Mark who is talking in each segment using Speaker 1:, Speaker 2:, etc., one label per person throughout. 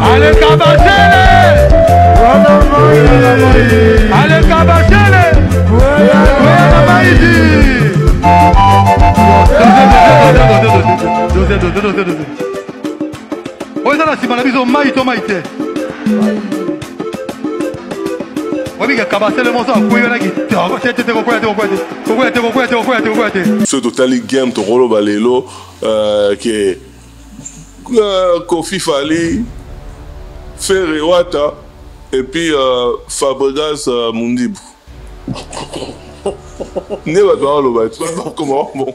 Speaker 1: Allez Kabachele. Allez Kabachele. Oui, ça là, si ma vision maïto maïté.
Speaker 2: Ce total game to rolo balelo que Kofi Fali Ferre Wata et puis Fabregas Mundibu. Ne va pas le battre. Comment bon.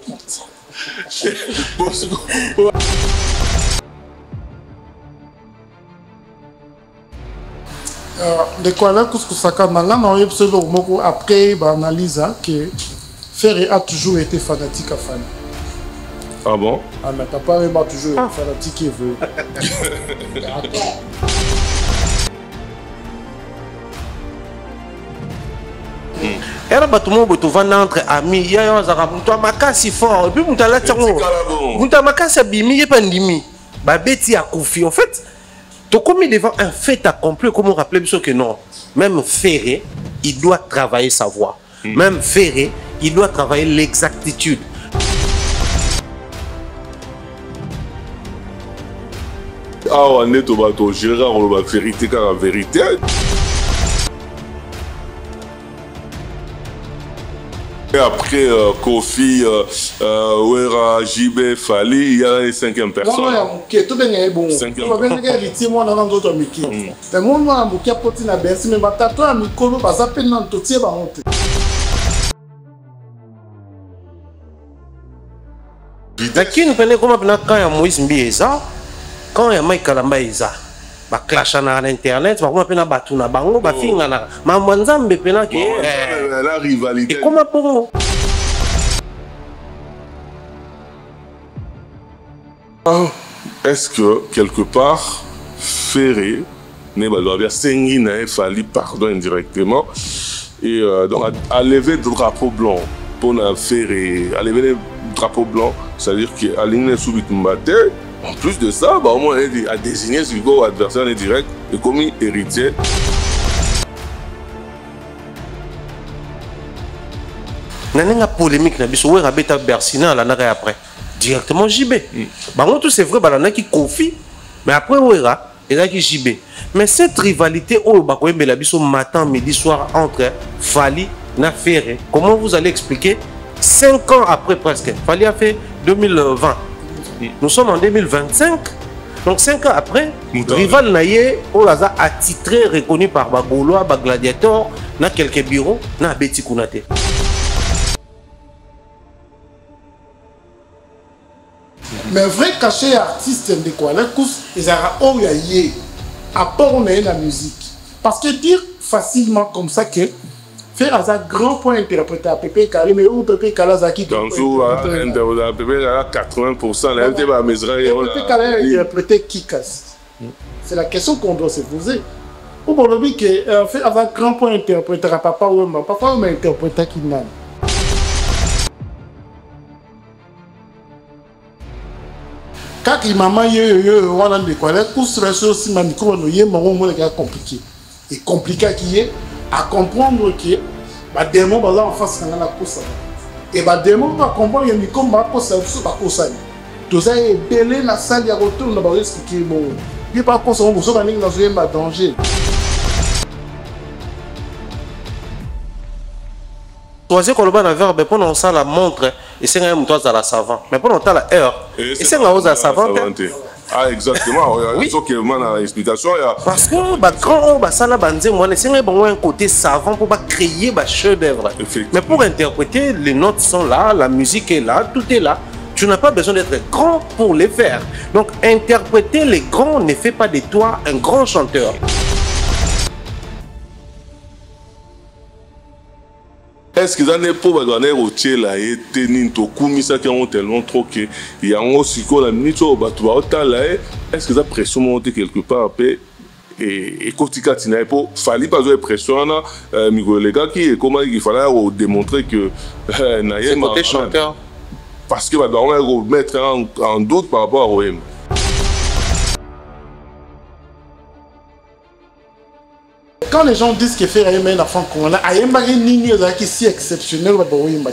Speaker 3: De quoi là, après l'analyse que Ferré a toujours été fanatique à Fali.
Speaker 2: Ah bon?
Speaker 3: Ah mais t'as pas même toujours été fanatique qui veut.
Speaker 4: Era batumo boto vanda entre amis ya yo zaka mtu makasi fort et puis mtu ala tsango mtu makasi abimi yepandimi ba beti ya Kofi en fait. Donc, comme il devant un fait accompli, comme on rappelait que non, même Ferré, il doit travailler sa voix. Même Ferré, il doit travailler l'exactitude.
Speaker 2: Ah, on est au bateau, Gérard, on va vérité car la vérité. Et après Kofi, Wera, JB, Fali, il y a les 5e personnes.
Speaker 3: Non, non, tout est bon. On va bien héritier moi dans d'autres miki. Mais moi moi mbuki apoti na bersi mais batato a mikolo baza pe na ntotie ba honte.
Speaker 4: Lakini pene koma pena quand ya Moïse Mbieza, quand ya Mike Kalamba Eza. Ba clash na internet, ba koma pena batuna bango ba finga na. Ma mwanzambe pena ke
Speaker 2: la rivalité.
Speaker 4: Et comment pour
Speaker 2: est-ce que quelque part Ferré ne va bien Sengi n'a fallu pardon indirectement et donc à lever le drapeau blanc pour la Ferré, à lever le drapeau blanc, c'est-à-dire qu'à l'ingé subitement battu. En plus de ça, bah, au moins à désigner ce go adversaire indirect et comme héritier.
Speaker 4: Nanenga polémique na biso we rabeta Bersina la naka après directement JB. Bah on tout c'est vrai bah la qui Kofi mais après Wera et là qui JB. Mais cette rivalité oh bah quoi la biso matin midi soir entre Fali na Ferré. Comment vous allez expliquer 5 ans après presque. Fali a fait 2020. Nous sommes en 2025. Donc 5 ans après, rival naïe Olaza attitré reconnu par Bagoloa, Gladiator, na quelques bureaux, na Betty Kounate.
Speaker 3: Mais vrai cachet artiste de quoi là ils ont eu à part on a la musique parce que dire facilement comme ça que faire un grand point interpréter à Pépé Kalé mais où Pépé Kalé Zaki
Speaker 2: dans tout Pépé à 80% là était pas mesra
Speaker 3: Pépé Kalé interpréter qui casse c'est la question qu'on doit se poser ou bon le que faire un grand point interpréter à papa ou maman papa ou interpréter qui n'a quand il maman on a des quoi là tous les choses si mamie comment nous y est maman moi les compliqué et compliqué qui est à comprendre que bah démon bah là en face quand on a course et bah démon va comprendre il y a comme bah course sur bah course tout ça est belé la salle il y a retour on va expliquer bon puis par contre on vous organise dans un danger.
Speaker 4: Troisième colombe na verbe pendant ça la montre et c'est un mouton à la savant mais pendant ça la heure et c'est un à la savant.
Speaker 2: Ah exactement, il faut que moi explication
Speaker 4: parce que bah grand bah ça la bande moi c'est un côté savant pour pas créer bah chef d'œuvre. Mais pour interpréter les notes sont là, la musique est là, tout est là. Tu n'as pas besoin d'être grand pour les faire. Donc interpréter les grands ne fait pas de toi un grand chanteur.
Speaker 2: Est-ce qu'ils en ont pour donner au tiers là et tenir tout comme ça qui ont tellement trop que il y a un aussi quoi la minute au bateau autant là est-ce qu'ils ont pression monter quelque part après et Kotika Tina pour fallait pas de pression là Miguel les gars qui comment il fallait démontrer que
Speaker 4: c'est côté chanteur
Speaker 2: parce que va doit mettre en doute par rapport à OM.
Speaker 3: quand les gens disent que faire un enfant congolais, il y a qui si exceptionnel, il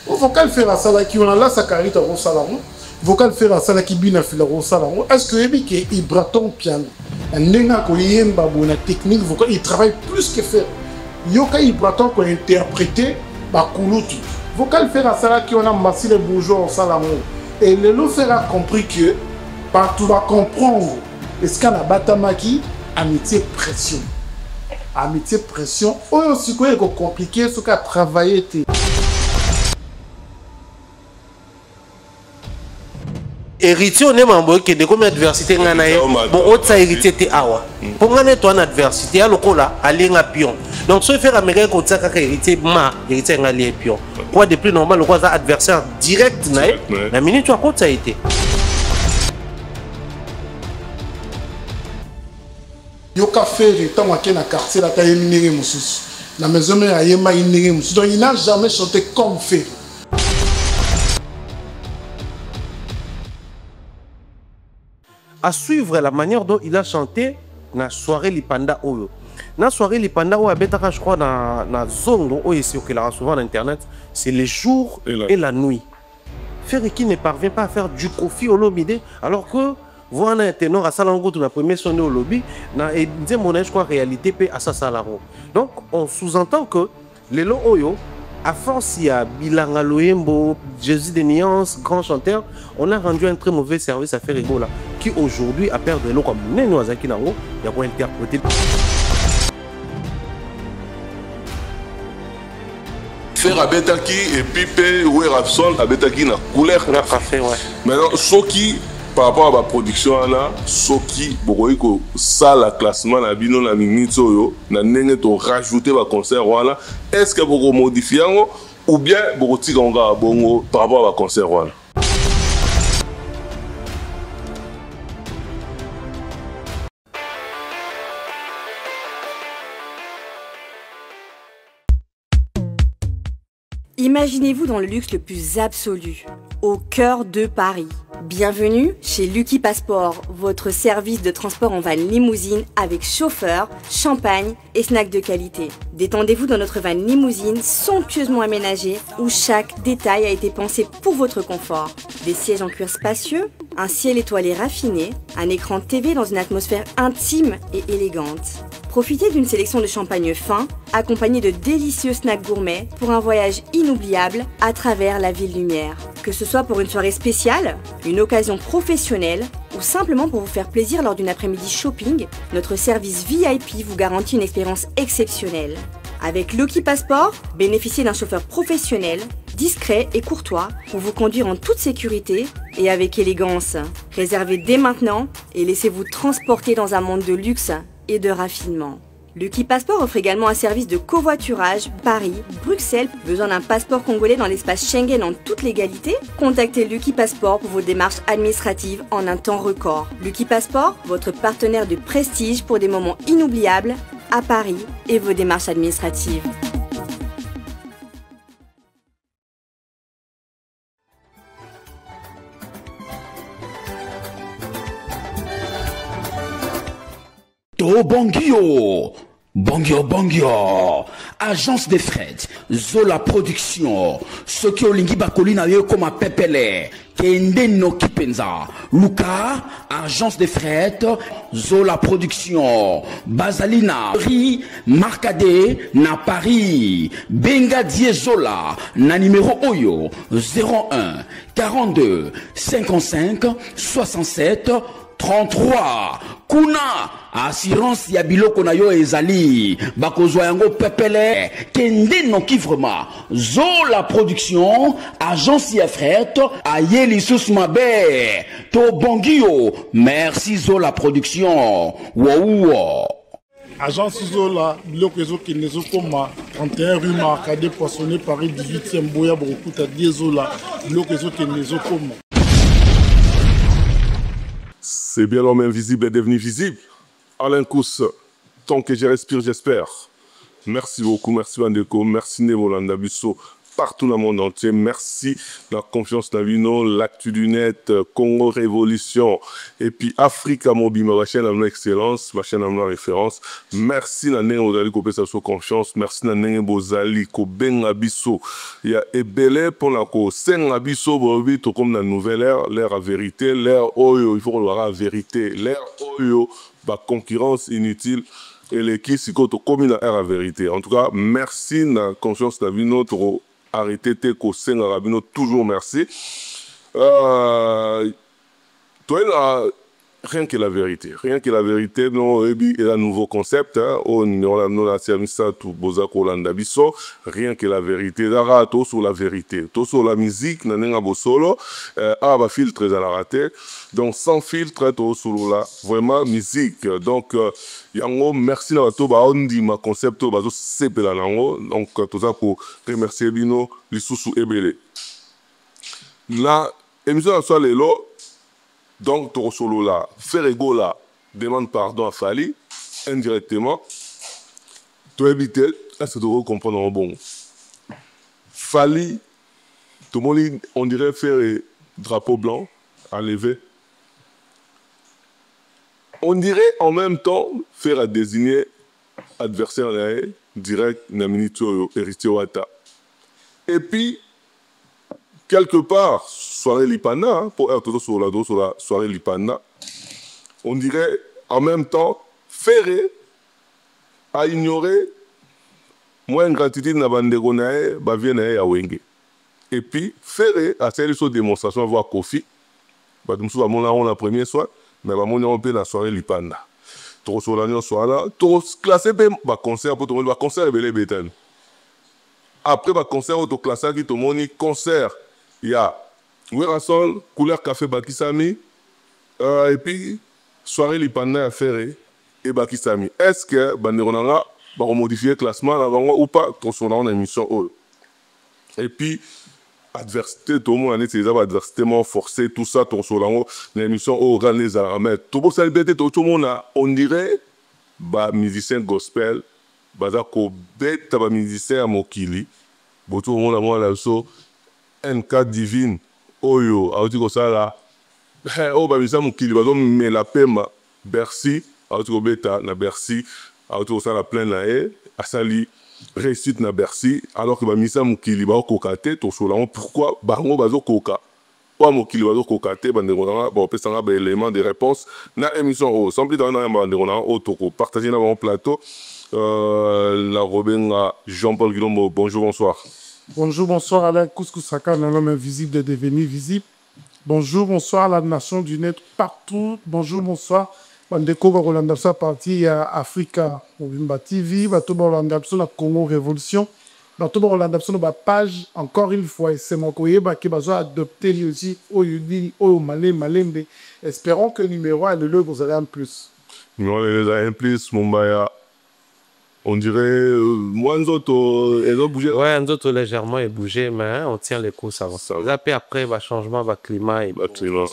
Speaker 3: vocal faire à ça qui on a là sa carrière au salon, vocal faire à ça qui bina fila au salon. Est-ce que il braton piano, nenga ko yemba bona technique vocal, il travaille plus que faire. Yoka il braton ko interpréter ba kulutu. Vocal faire à ça qui on a massé les bourgeois au salon. Et le lot a compris que partout va comprendre. Est-ce qu'on a batamaki amitié pression. Amitié pression. Oh aussi quoi est compliqué ce qu'a travaillé.
Speaker 4: Héritier on est membre qui de comme adversité nganaye bon autre ça héritier te awa pour ngane toi en adversité à lokola aller nga pion donc ce faire américain comme ça ka héritier ma héritier ngali pion quoi de plus normal quoi ça adversaire direct na la minute toi quoi ça a été
Speaker 3: yoka faire tant à na quartier la taille minéré mususu la maison mais ayema minéré mususu donc il n'a jamais chanté comme faire.
Speaker 4: À suivre la manière dont il a chanté na soirée Lipanda Oyo. Na soirée Lipanda Oyo, je crois, dans la zone où il circulera souvent sur Internet, c'est les jours et la nuit. Faire qui ne parvient pas à faire du kofi au lobby, alors que voir un ténor à Salango, la première sonné au lobby, et dire mon je crois, réalité, peut à sa salaro. Donc, on sous-entend que les lots Oyo, à force, il y a Bilanga Loembo, Jésus de Nuance, grand chanteur, on a rendu un très mauvais service à faire Ego là, qui aujourd'hui a perdu l'eau comme Neno Azaki Nango, il y a quoi interpréter.
Speaker 2: Faire Abetaki et Pipe ou Rapson, Abetaki na couleur. Maintenant, ce qui par rapport à la production là, ce qui beaucoup ça la classement la bino la minute yo na nenge to rajouter va concert voilà est-ce que beaucoup modifier ou bien beaucoup tikonga bongo par rapport à la concert voilà.
Speaker 5: Imaginez-vous dans le luxe le plus absolu, au cœur de Paris. Bienvenue chez Lucky Passport, votre service de transport en van limousine avec chauffeur, champagne et snacks de qualité. Détendez-vous dans notre van limousine somptueusement aménagée où chaque détail a été pensé pour votre confort. Des sièges en cuir spacieux, un ciel étoilé raffiné, un écran TV dans une atmosphère intime et élégante. Profitez d'une sélection de champagne fin, accompagné de délicieux snacks gourmets pour un voyage inoubliable à travers la ville lumière. Que ce soit pour une soirée spéciale, une occasion professionnelle ou simplement pour vous faire plaisir lors d'une après-midi shopping, notre service VIP vous garantit une expérience exceptionnelle. Avec Lucky Passport, bénéficiez d'un chauffeur professionnel, discret et courtois pour vous conduire en toute sécurité et avec élégance. Réservez dès maintenant et laissez-vous transporter dans un monde de luxe et de raffinement. Lucky Passport offre également un service de covoiturage Paris, Bruxelles. Besoin d'un passeport congolais dans l'espace Schengen en toute légalité? Contactez Lucky Passport pour vos démarches administratives en un temps record. Lucky Passport, votre partenaire de prestige pour des moments inoubliables à Paris et vos démarches administratives.
Speaker 6: To Bongio, Bongio, agence de fret, Zola Production, ce qui olingi bakolina yo comme pepele, kende no kipenza, Luka, agence de fret, Zola Production, Basalina, Ri, Marcade, na Paris, Benga Zola, na numéro Oyo, 01 42 55 67 33. Kuna assurance ya biloko na yo ezali bakozwa yango pepele kende no kivrema Zola Production agence ya fret ayeli sus mabe to Bongio merci Zola Production wow.
Speaker 3: Agence Zola, biloko ezokende ezokoma 31 rue Marcade Poissonné Paris 18e Boya Bokuta Zola, biloko ezokende ezokoma.
Speaker 2: C'est bien l'homme invisible est devenu visible. Alain Kous, tant que je respire, j'espère. Merci beaucoup, merci Bandeko, merci Nevolanda Bisso partout dans le monde entier. Merci la confiance Navino, l'actu du net, Congo Révolution, et puis Africa Mobile, ma chaîne à excellence, ma chaîne à référence. Merci Nané Ozali Kopé sa confiance. Merci Nané Bozali Koben Abisso. Il y a Ebele pour la ko Sen Abisso Bobi to comme la nouvelle ère, l'ère à vérité, l'ère Oyo, il faut qu'on l'aura à vérité, l'ère Oyo, bah concurrence inutile. Et les qui si comme la ère à vérité. En tout cas, merci na confiance Navino to arrêter tes ko Sen Arabino, toujours merci. Toi, rien que la vérité. Rien que la vérité, non, et un nouveau concept, on a service à tout Bozak Rolanda Bisso. Rien que la vérité. D'ara, tout sur la vérité. Tout sur la musique, nanenga bosolo, bah filtre à la raté. Donc, sans filtre, tout sur la vraiment musique. Donc, yango, merci na to ba on dit ma concept, bazo sepe la lango. Donc, tout ça pour remercier Bino, l'issoussou ebele. La émission à soi les lots. Donc, Toro Solo là, Ferrego là, demande pardon à Fali, indirectement. Tu évites, là, c'est de comprendre en bon. Fali, tout le monde, on dirait faire drapeau blanc, enlevé. On dirait en même temps faire à désigner adversaire direct, Namini Toyo, héritier Wata. Et puis, quelque part, soirée Lipana, hein, pour être sur la soirée Lipana, on dirait en même temps, Ferré a ignoré moins gratitude na bandeko nae, ba vient nae à Wenge. Et puis, Ferré a fait une démonstration à voir Kofi, bah nous sommes on la première soirée, mais bah on peut la soirée Lipana. Trop sur la soirée là, trop classé bah concert pour tout le monde, bah concert belé bétan. Après bah concert auto classé qui tout le monde concert. Il y a Werasol, couleur café Bakisami, et puis soirée Lipana à Ferré et Bakisami. Est-ce que Banderonanga va modifier le classement avant ou pas? Sur la émission. Et puis, adversité, tout le monde a des adversité forcée, tout ça, sur l'émission au Grand les Aramèdes. Tout le monde on dirait, musicien gospel, ko bête, musicien à Mokili, tout le monde a NK divine oyo auti ko sala o ba bisa mukili bazo me la pema Bercy auti ko beta na Bercy auti ko sala plein na asali réussite na Bercy alors que ba misa mukili ba kokate to sola pourquoi bango bazo koka pas mukili bazo kokate bandeko ba pesanga ba élément de réponse na émission o sans plus dans na bandeko na o to ko partager na bon plateau la Robenga Jean-Paul Guilombo. Bonjour, bonsoir.
Speaker 3: Bonjour, bonsoir Alain Kouskou-Saka, un homme invisible de devenir visible. Bonjour, bonsoir à la nation du net partout. Bonjour, bonsoir. Bandeko Barolandapsa parti à Africa Mobimba TV, Bato Barolandapsa na Congo Révolution. Bato Barolandapsa na page encore une fois et c'est mon courrier qui va adopter lui aussi au Yudi au Malembe. Espérons que le numéro 1 le vous allez en plus.
Speaker 2: Numéro 1 plus mon baya. On dirait, moi, nous autres, ils ont bougé.
Speaker 4: Ouais, nous autres, légèrement, ils bougé, mais on tient les coups, ça va. Là, puis après, changement, climat, et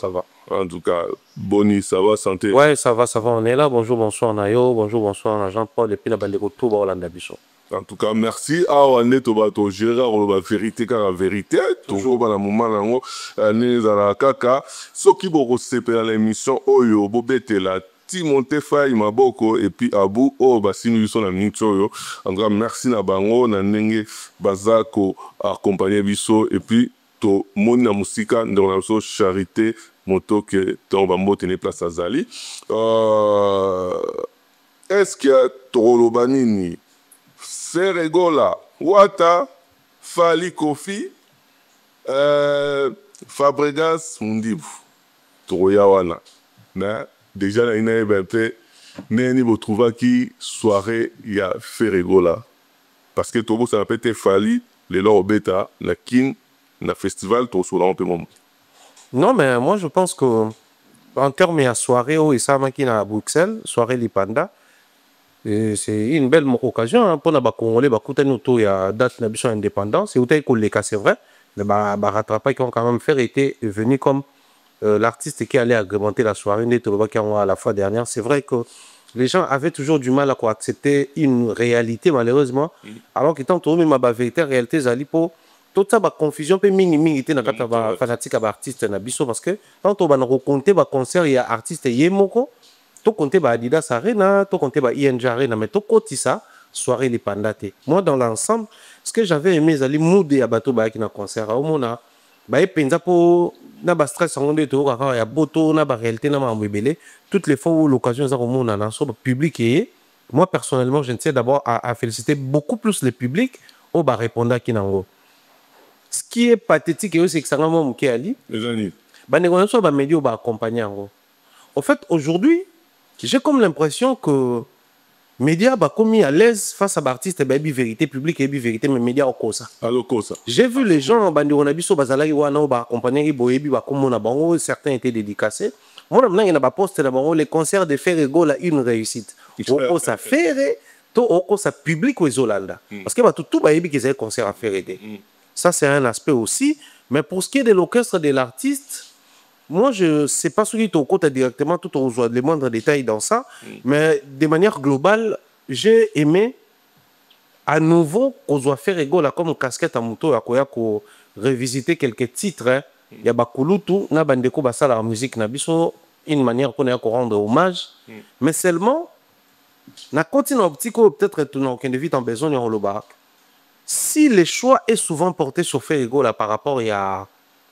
Speaker 4: ça va.
Speaker 2: En tout cas, Boni, ça va, santé.
Speaker 4: Ouais, ça va, on est là. Bonjour, bonsoir, Nayo. Bonjour, bonsoir, Jean-Paul. Et puis, la bande tout va Hollande Bichon.
Speaker 2: En tout cas, merci. Ah, on est au Gérard, la vérité, car la vérité, toujours dans le moment, on est dans la caca. Ce qui va recevoir l'émission, Oyo, Bobete, la Timothée Faye Maboko et puis Abou oh basinu biso na mincho en grand merci na bango na ndenge bazako accompagner biso et puis to moni na musika ndona biso charité moto que to bambo tenir place à Zali est-ce que to banini Ferregola Wata Fali Kofi Fabregas Mundibu to yawana na déjà, il y a un trouvé qui soirée, il y a Ferregola. Parce que tout le monde s'est appelé Fali, les lors bêta, la kin, le festival, tout le monde peut moment.
Speaker 4: Non, mais moi je pense que, en termes de soirée, il y a à Bruxelles, soirée Lipanda. C'est une belle occasion pour les Congolais, il y a date de indépendance. C'est vrai, mais rattrapage qui ont quand même fait était venu comme. L'artiste qui allait agrémenter la soirée à la fois dernière, c'est vrai que les gens avaient toujours du mal à accepter une réalité, malheureusement. Alors qu'étant tourné ma vérité, réalité, Zalipo, toute ça confusion peut mingi était na kata ba fanatique ba artiste na biso parce que quand on va raconter ba concert il y a artiste yemoko to compter ba Adidas Arena to compter ba ING Arena mais to koti ça soirée les pandate moi dans l'ensemble ce que j'avais aimé zali mood ya bato ba ki na concert au mona ba e penza po na ba stress ngondé to ka ya boto na ba réalité na ma mbebele toutes les fois où l'occasion za ko mona na so public et moi personnellement je ne sais d'abord à féliciter beaucoup plus le public au ba répondre ki nango. Ce qui est pathétique, c'est que ça m'a manqué Ali.
Speaker 2: Les années.
Speaker 4: Bah, médias va accompagner en au fait, aujourd'hui, j'ai comme l'impression que les médias sont commis à l'aise face à l'artiste et bi vérité publique et bi vérité mais médias au cosa. J'ai vu les gens bandi on a biso bazala wana ba accompagner boyebi ba comme on a bango certains étaient dédicacés. Moi maintenant il y a pas poste là bango les concerts de Ferrego là une réussite. Au ça faire to au ça public aux Zolanda. Parce que bah tout bayebi qui c'est concert à faire aider. Ça, c'est un aspect aussi. Mais pour ce qui est de l'orchestre de l'artiste, moi, je ne sais pas ce qui est au côté directement, tout au les moindres détails dans ça. Mais de manière globale, j'ai aimé à nouveau qu'on doit faire égale comme casquette à moto, à quoi revisiter quelques titres. Il y a Bakulutu, na bandeko basala la musique, na biso, une manière qu'on a rendre hommage. Mais seulement, na continue un petit peu peut-être tout n'a aucun de vite en besoin de le bac. Si le choix est souvent porté sur Ferrego là par rapport à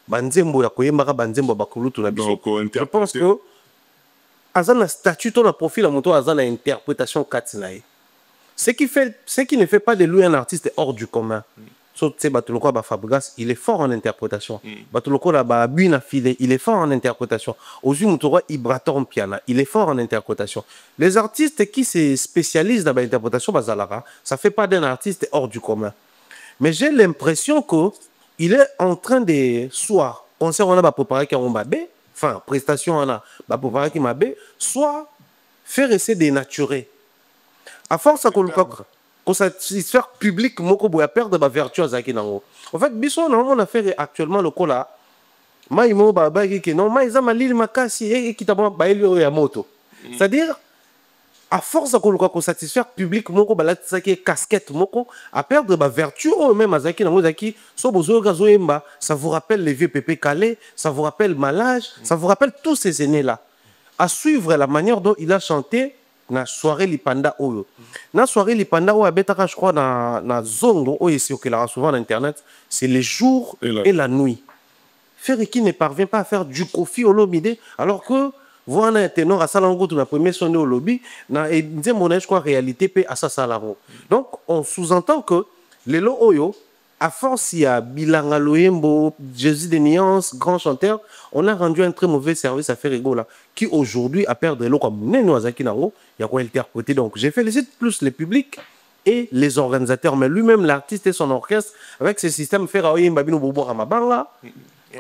Speaker 4: Banzembo, Banzembo Bakulutu, je pense que Azan a statut, on a profil à moto, Azan a interprétation Katsinae. Ce qui ne fait pas de lui un artiste hors du commun. Fabregas, il est fort en interprétation. Il est fort en interprétation. Ibraton Piana, il est fort en interprétation. Les artistes qui se spécialisent dans l'interprétation, ça ne fait pas d'un artiste hors du commun. Mais j'ai l'impression qu'il est en train de soit concert on a préparé qui on enfin prestation on a préparé qui m'a soit faire essayer de dénaturer. À force à qu'on satisfaire public moko boya perdre ba vertu azaki nango. En fait biso on a fait actuellement le coup là maimo baba ki non maiza malili makasi et qui t'a ba elio ya moto. C'est-à-dire à force qu'on satisfaire public moko ba latsaki casquette moko à perdre ba vertu ou même azaki nango zaki so bozo gazo yemba ça vous rappelle les vieux pépé calé, ça vous rappelle Malage, ça vous rappelle tous ces aînés là. À suivre la manière dont il a chanté na soirée lipanda oyo na soirée lipanda oyo abetaka je crois na zongo oyo circulera souvent sur internet c'est les jours et la nuit. Ferry qui ne parvient pas à faire du kofi au lobby alors que voilà un ténor à salango tout la première sonné au lobby na et je crois réalité peut à ça salaro. Donc on sous-entend que les lo oyo à force il y a Bilanga Loyembo, Jésus de Nuance, grand chanteur, on a rendu un très mauvais service à Ferrego là, qui aujourd'hui a perdu l'eau comme Nenoazaki Nango, il y a quoi interpréter. Donc j'ai félicite plus le public et les organisateurs, mais lui-même l'artiste et son orchestre, avec ce système Ferraoye Mbabino Bobo Ramabanga,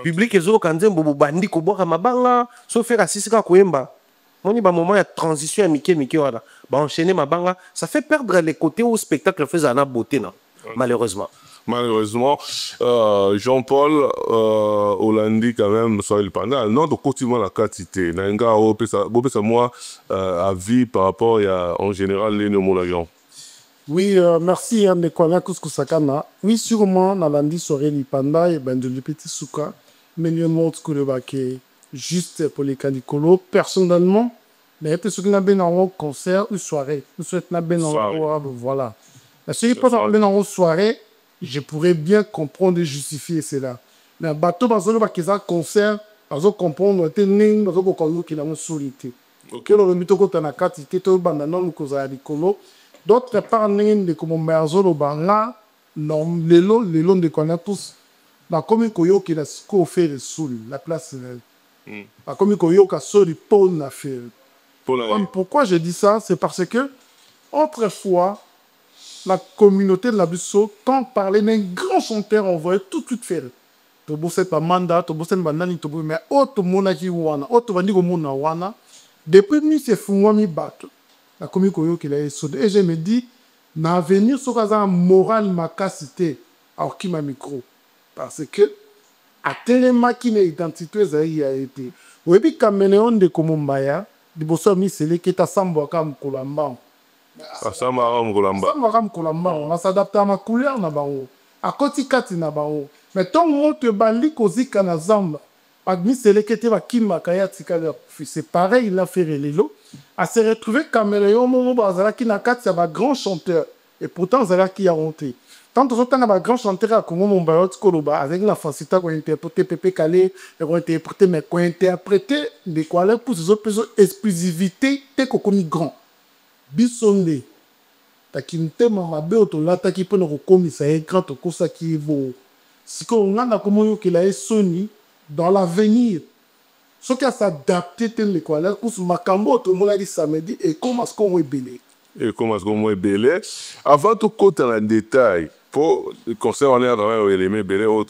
Speaker 4: public et zo Kanzem Bobo Bandi Kobo Ramabanga, sauf faire Assisika Koemba. On y a un moment de transition à Mickey voilà. Bah enchaîner Mabanga, ça fait perdre les côtés où le spectacle faisait un beauté, non? Malheureusement.
Speaker 2: Malheureusement, Jean-Paul Hollandi quand même soit le pendant non donc continuellement la quantité n'enga ça moi avis par rapport à en général les nomolagions.
Speaker 3: Oui, merci Yann de Kwana Kuskusakana. Oui, sûrement Nalandi serait le panda et ben de le petit souka mais le monde que le baquet juste pour les canicolo personnellement mais peut-être que n'a bien en concert ou soirée nous souhaite n'a bien en voilà la série pas en soirée. Je pourrais bien comprendre et justifier cela. Mais un bateau, par exemple, qui a un concert, par exemple, comprendre que nous avons une solité. Que l'on met au côté de la carte, qui est au bandanon, nous avons dit d'autres part, nous avons dit là, non, les longs de qu'on a tous. La commune qui a fait le soul, la place. La commune qui a fait le pôle n'a fait. Pourquoi je dis ça? C'est parce que, autrefois, la communauté de la Bissau, quand parlait d'un grand chanteur, on voyait tout de suite faire. Tu bosses pas mandat, tu bosses pas banani, tu bosses mais autre monaki wana, autre bandi ko mona wana. Depuis ni c'est fouwa mi battre. La communauté qui l'a essayé. Et je me dis, na avenir so kaza moral makasité, alors qui m'a micro, parce que à tellement qui n'est identité ça a été. Oui puis caméléon de Komombaya, di bosso mi c'est qui ta sambo kam kolamba.
Speaker 2: Ça m'a Kolamba.
Speaker 3: On va s'adapter à ma couleur. akoti kati na bango mais ntongo moto ebandi kozika na zamba bamiseleke te bakimaka ye atikali akufi c'est pareil il a fait lelo ase retrouvé caméléon momo bazalaki na kati ya bagrand chanteur et pourtant azalaki ya honte tant tozotanga bagrand chanteur ya kongo momba oti koloba azalaki na facilité kointerpréter pepe kale ekointerpréter mais kointerpréter ndeko ale pour ezopesa exclusivité te kokomi grand biso nde taki motema mabe oyo tolataki mpona kokomisa ye grand tokosaki ye vo sikoyo nga nakomoyokela ye soni dans l'avenir soki asadapte te ndeko ale kusu makambo oyo tomonaki samedi ekoma sikoyo ebele
Speaker 2: ekoma sikoyo mo ebele avant tokota na détail po concert wana ya travail eleme ebele oyo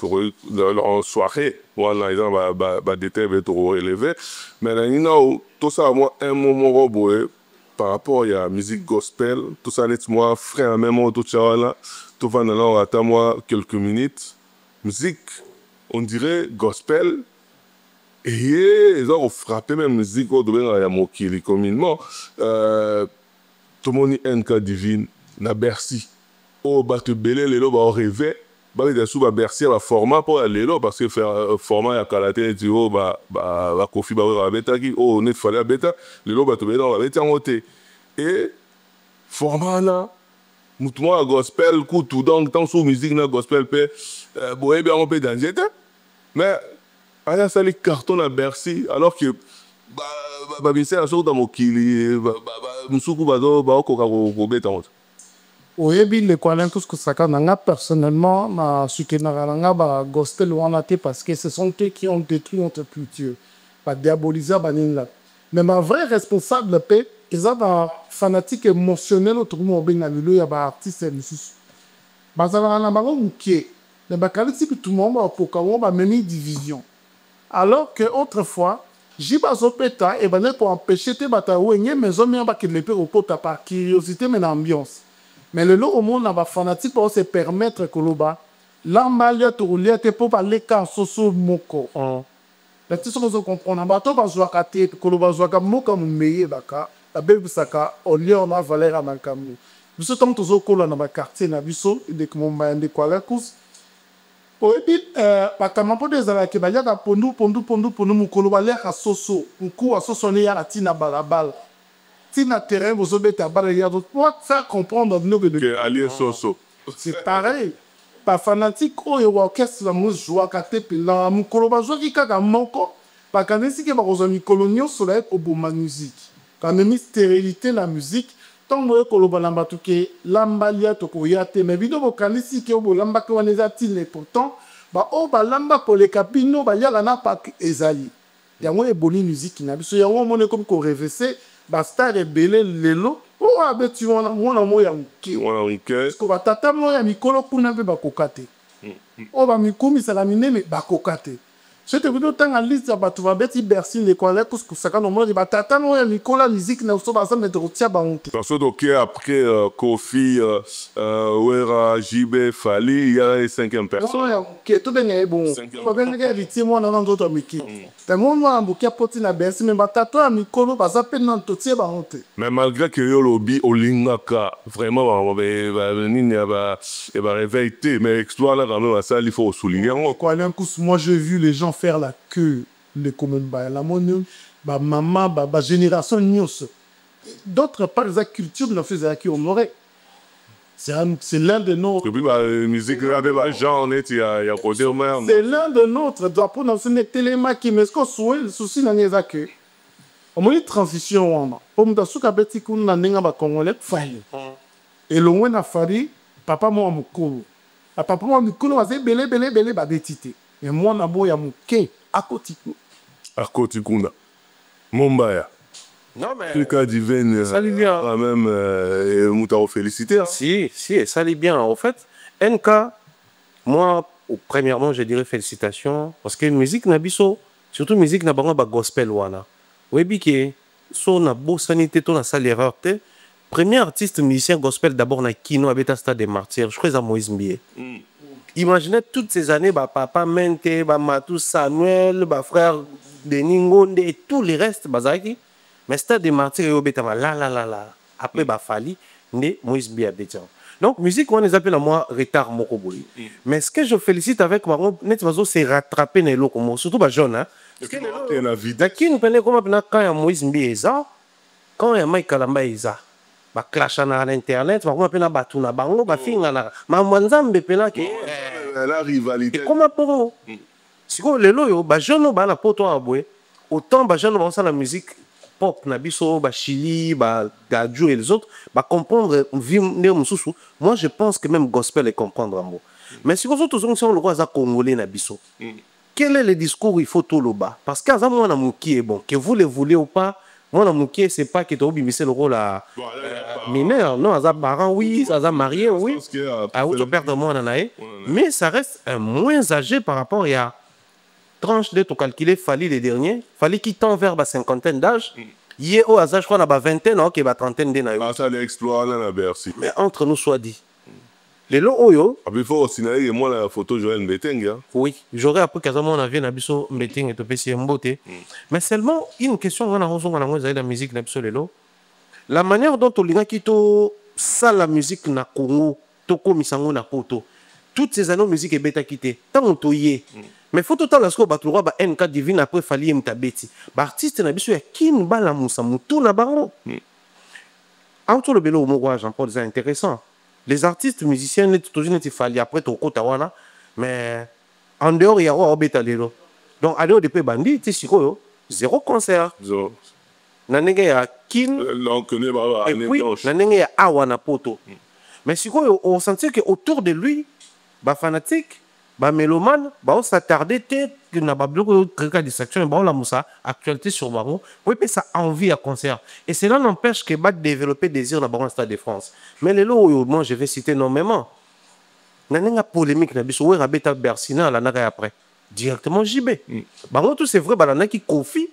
Speaker 2: en soirée wana eza badétail ebele tokoeleve mais na nini tosala mwa un moment boye par rapport à musique gospel, tout ça net moi frère même tout ça là, tout va dans attends moi quelques minutes. Musique, on dirait gospel et ils ont frappé même musique au domaine à Mokili communément. Tout le monde NK divine na Bercy. Oh bah te belé les lots bah rêver. Bah il y a sous bah Bercy bah format pour aller là parce que faire format à Kalaté tu vois bah Kofi bah bêta qui oh on est fallait bêta les lots bah te belé dans la bêta en haute et format là moi gospel coup tout donc tant sous musique na gospel pe boé bien on peut danser mais aya ça les cartons à Bercy alors que bah bien c'est un sort dans mon kili bah musuku bah ko bêta en haute
Speaker 3: oyebi ndeko alain kusaka na nga personnellement na soutenaka na nga bagospel wana te parce que ce sont eux qui ont détruit notre culture badiabolisa banini la mais ma vraie responsable mpe eza na fanatique émotionnel oyo tokomi obenga lelo ya baartiste misusu bazalaka na bango mokie me bakalisi bitu mongo bapoka mongo bamemi division alors que autrefois ji bazopeta ebandeli koempêche te bato awenge mezomia bakende mpe kokota par curiosité me na ambiance mais le lot au monde n'a pas fanatique pour se permettre que l'oba l'embalia tourlia te pour parler qu'à soso moko la tu sais comprendre bateau pas jouer à tête que l'oba jouer comme moko meilleur baka la belle saka au lieu on a valeur à mankamu nous sommes tous au col dans ma quartier na biso de que mon bande quoi la course pour et puis pas comme pour des ala que ba ya pondu mukolo ba l'air à soso ku à soso ne ya tina balabal si na terrain vous obéissez à balayer d'autres pour faire comprendre
Speaker 2: que allié soso
Speaker 3: c'est pareil pas fanatique ou orchestre la musique joie kate pila mukolo ba joie ki kaka moko pas kanesi ke ba kozami colonial soleil au bon musique quand même stérilité la musique tant moi koloba lamba tuke lamba lia to ko yate mais bido bo kanesi ke bo lamba ko waneza tile pourtant ba o ba lamba pour les capino ba yala na pa ezali yango e boni musique na biso yango mone comme ko rêver bastar ebele lelo o abeti wana mwana moya muke
Speaker 2: wana wike
Speaker 3: ko batata moya mikolo kuna mpe bakoka te o bamikumisala minene bakoka te soki tokoki otanga liste ya bato babeti bercy ndeko ale kusaka nomoni batata moya mikolo ya musike na biso baza mete kotia bango te
Speaker 2: parce que après Kofi Wera JB Fali il y a les 5e personnes
Speaker 3: ya muke tobenga ye bon babengaka héritier mwana na nzoto ya mike te mwana moke apoti na bercy me batata ya mikolo baza mpe nano totie bango te
Speaker 2: mais malgré que yo lobi olingaka vraiment nini ya réveil te mais exploit là quand même ça il faut souligner
Speaker 3: quoi un coup moi j'ai vu les gens faire la queue les communes la monnaie ba maman ba génération nyos d'autres par la culture de la faisait qui on aurait c'est l'un de nos
Speaker 2: depuis la musique avec les gens on est il y a côté même
Speaker 3: c'est l'un de notre doit pour dans ce téléma qui mais ce qu'on souhaite le souci dans les accueils on moni transition wana pour me dasuka beti kuna ninga ba congolais faille et loin na fari papa moi mukulu papa moi mukulu va belé ba betité et moi na boya muke à
Speaker 2: Kotikunda Mombaya
Speaker 4: non mais
Speaker 2: le cas divin
Speaker 4: ça lui bien
Speaker 2: quand même Moutaro féliciter hein.
Speaker 4: Si ça lui bien en fait NK moi premièrement je dirais félicitations parce que musique na biso surtout musique na bango ba gospel wana webi ke so na bo sanité to na sale erreur te premier artiste musicien gospel d'abord na kino abeta Stade des Martyrs je crois à Moïse Mbié. Imaginez toutes ces années, bah, papa Mente, bah, Matou Samuel, bah, frère Denis Ngonde et tous les restes, bah, mais Stade des Martyrs, là. Après, bah, Fali, né Moïse Mbié. Donc, musique, on les appelle à moi retard mokoboy. Mais ce que je félicite avec Maron, c'est rattraper les locaux, surtout les jeunes. Hein. Parce que les quand il y a Moïse Mbieza, quand il y a Mike Kalamba Eza, bah clash à l'internet, bah on appelle Batuna Bango, bah finga ma mwanzambe pena que
Speaker 2: la rivalité.
Speaker 4: Et comment pour si quoi les loyaux, bah jeunes bah na poto aboué, autant bah jeunes vont la musique pop na biso ba Chili ba Gadju et les autres ba comprendre moi je pense que même gospel est comprendre en mot mais si vous tous on le roi za congolais na biso quel est le discours il faut tout le bas parce qu'à moi na muki est bon que vous le voulez ou pas moi na muki c'est pas que tu obimissé le rôle à mineur non à parent oui à marié oui à autre père de moi nanae mais ça reste un moins âgé par rapport à tranche de tout calculer, fallait les derniers, fallait qu'il tend vers la cinquantaine d'âge. Hier, au hasard, je crois, on a la vingtaine, ok, la trentaine d'années.
Speaker 2: Ah, ça l'exploit, là, Bercy.
Speaker 4: Mais entre nous, soit dit. Les lots, oyo.
Speaker 2: Ah, il faut signaler moi la photo Joël Mbeteng.
Speaker 4: Oui, j'aurais appris qu'à mon avis, on a vu Mbeteng et Topé si beauté. Mais seulement, une question, on a reçu la musique, la manière dont on a quitté ça, la musique, na Congo, Toko, Misango, na Poto. Toutes ces années, musique est bêta quitté. Tant on toye. Mais faut tout le temps lorsque tu as un cas divin après fallait m'tabeti. L'artiste n'a pas qui ne bat la moussa moutou na baron. Entre le bélo au mot Jean-Paul c'est intéressant. Les artistes musiciens ne toujours ne fallait après ton côté wana mais en dehors il y a au bêta lelo. Donc aller au dépôt bandit tu sais quoi zéro concert.
Speaker 2: Zéro.
Speaker 4: Nanenge ya kin.
Speaker 2: On connaît pas la
Speaker 4: oui. Nanenge ya awana poto. Mais si quoi on sentait que autour de lui bah fanatique bah mélomane bah on s'attardait tête que n'a pas beaucoup de distraction bah on la moussa actualité sur baron oui mais ça envie à concert et cela n'empêche que bah développer désir dans baron Stade de France mais les lots moi je vais citer nommément n'a polémique na biso ouais rabeta Bersina la naga après directement JB bah tout c'est vrai bah la qui confie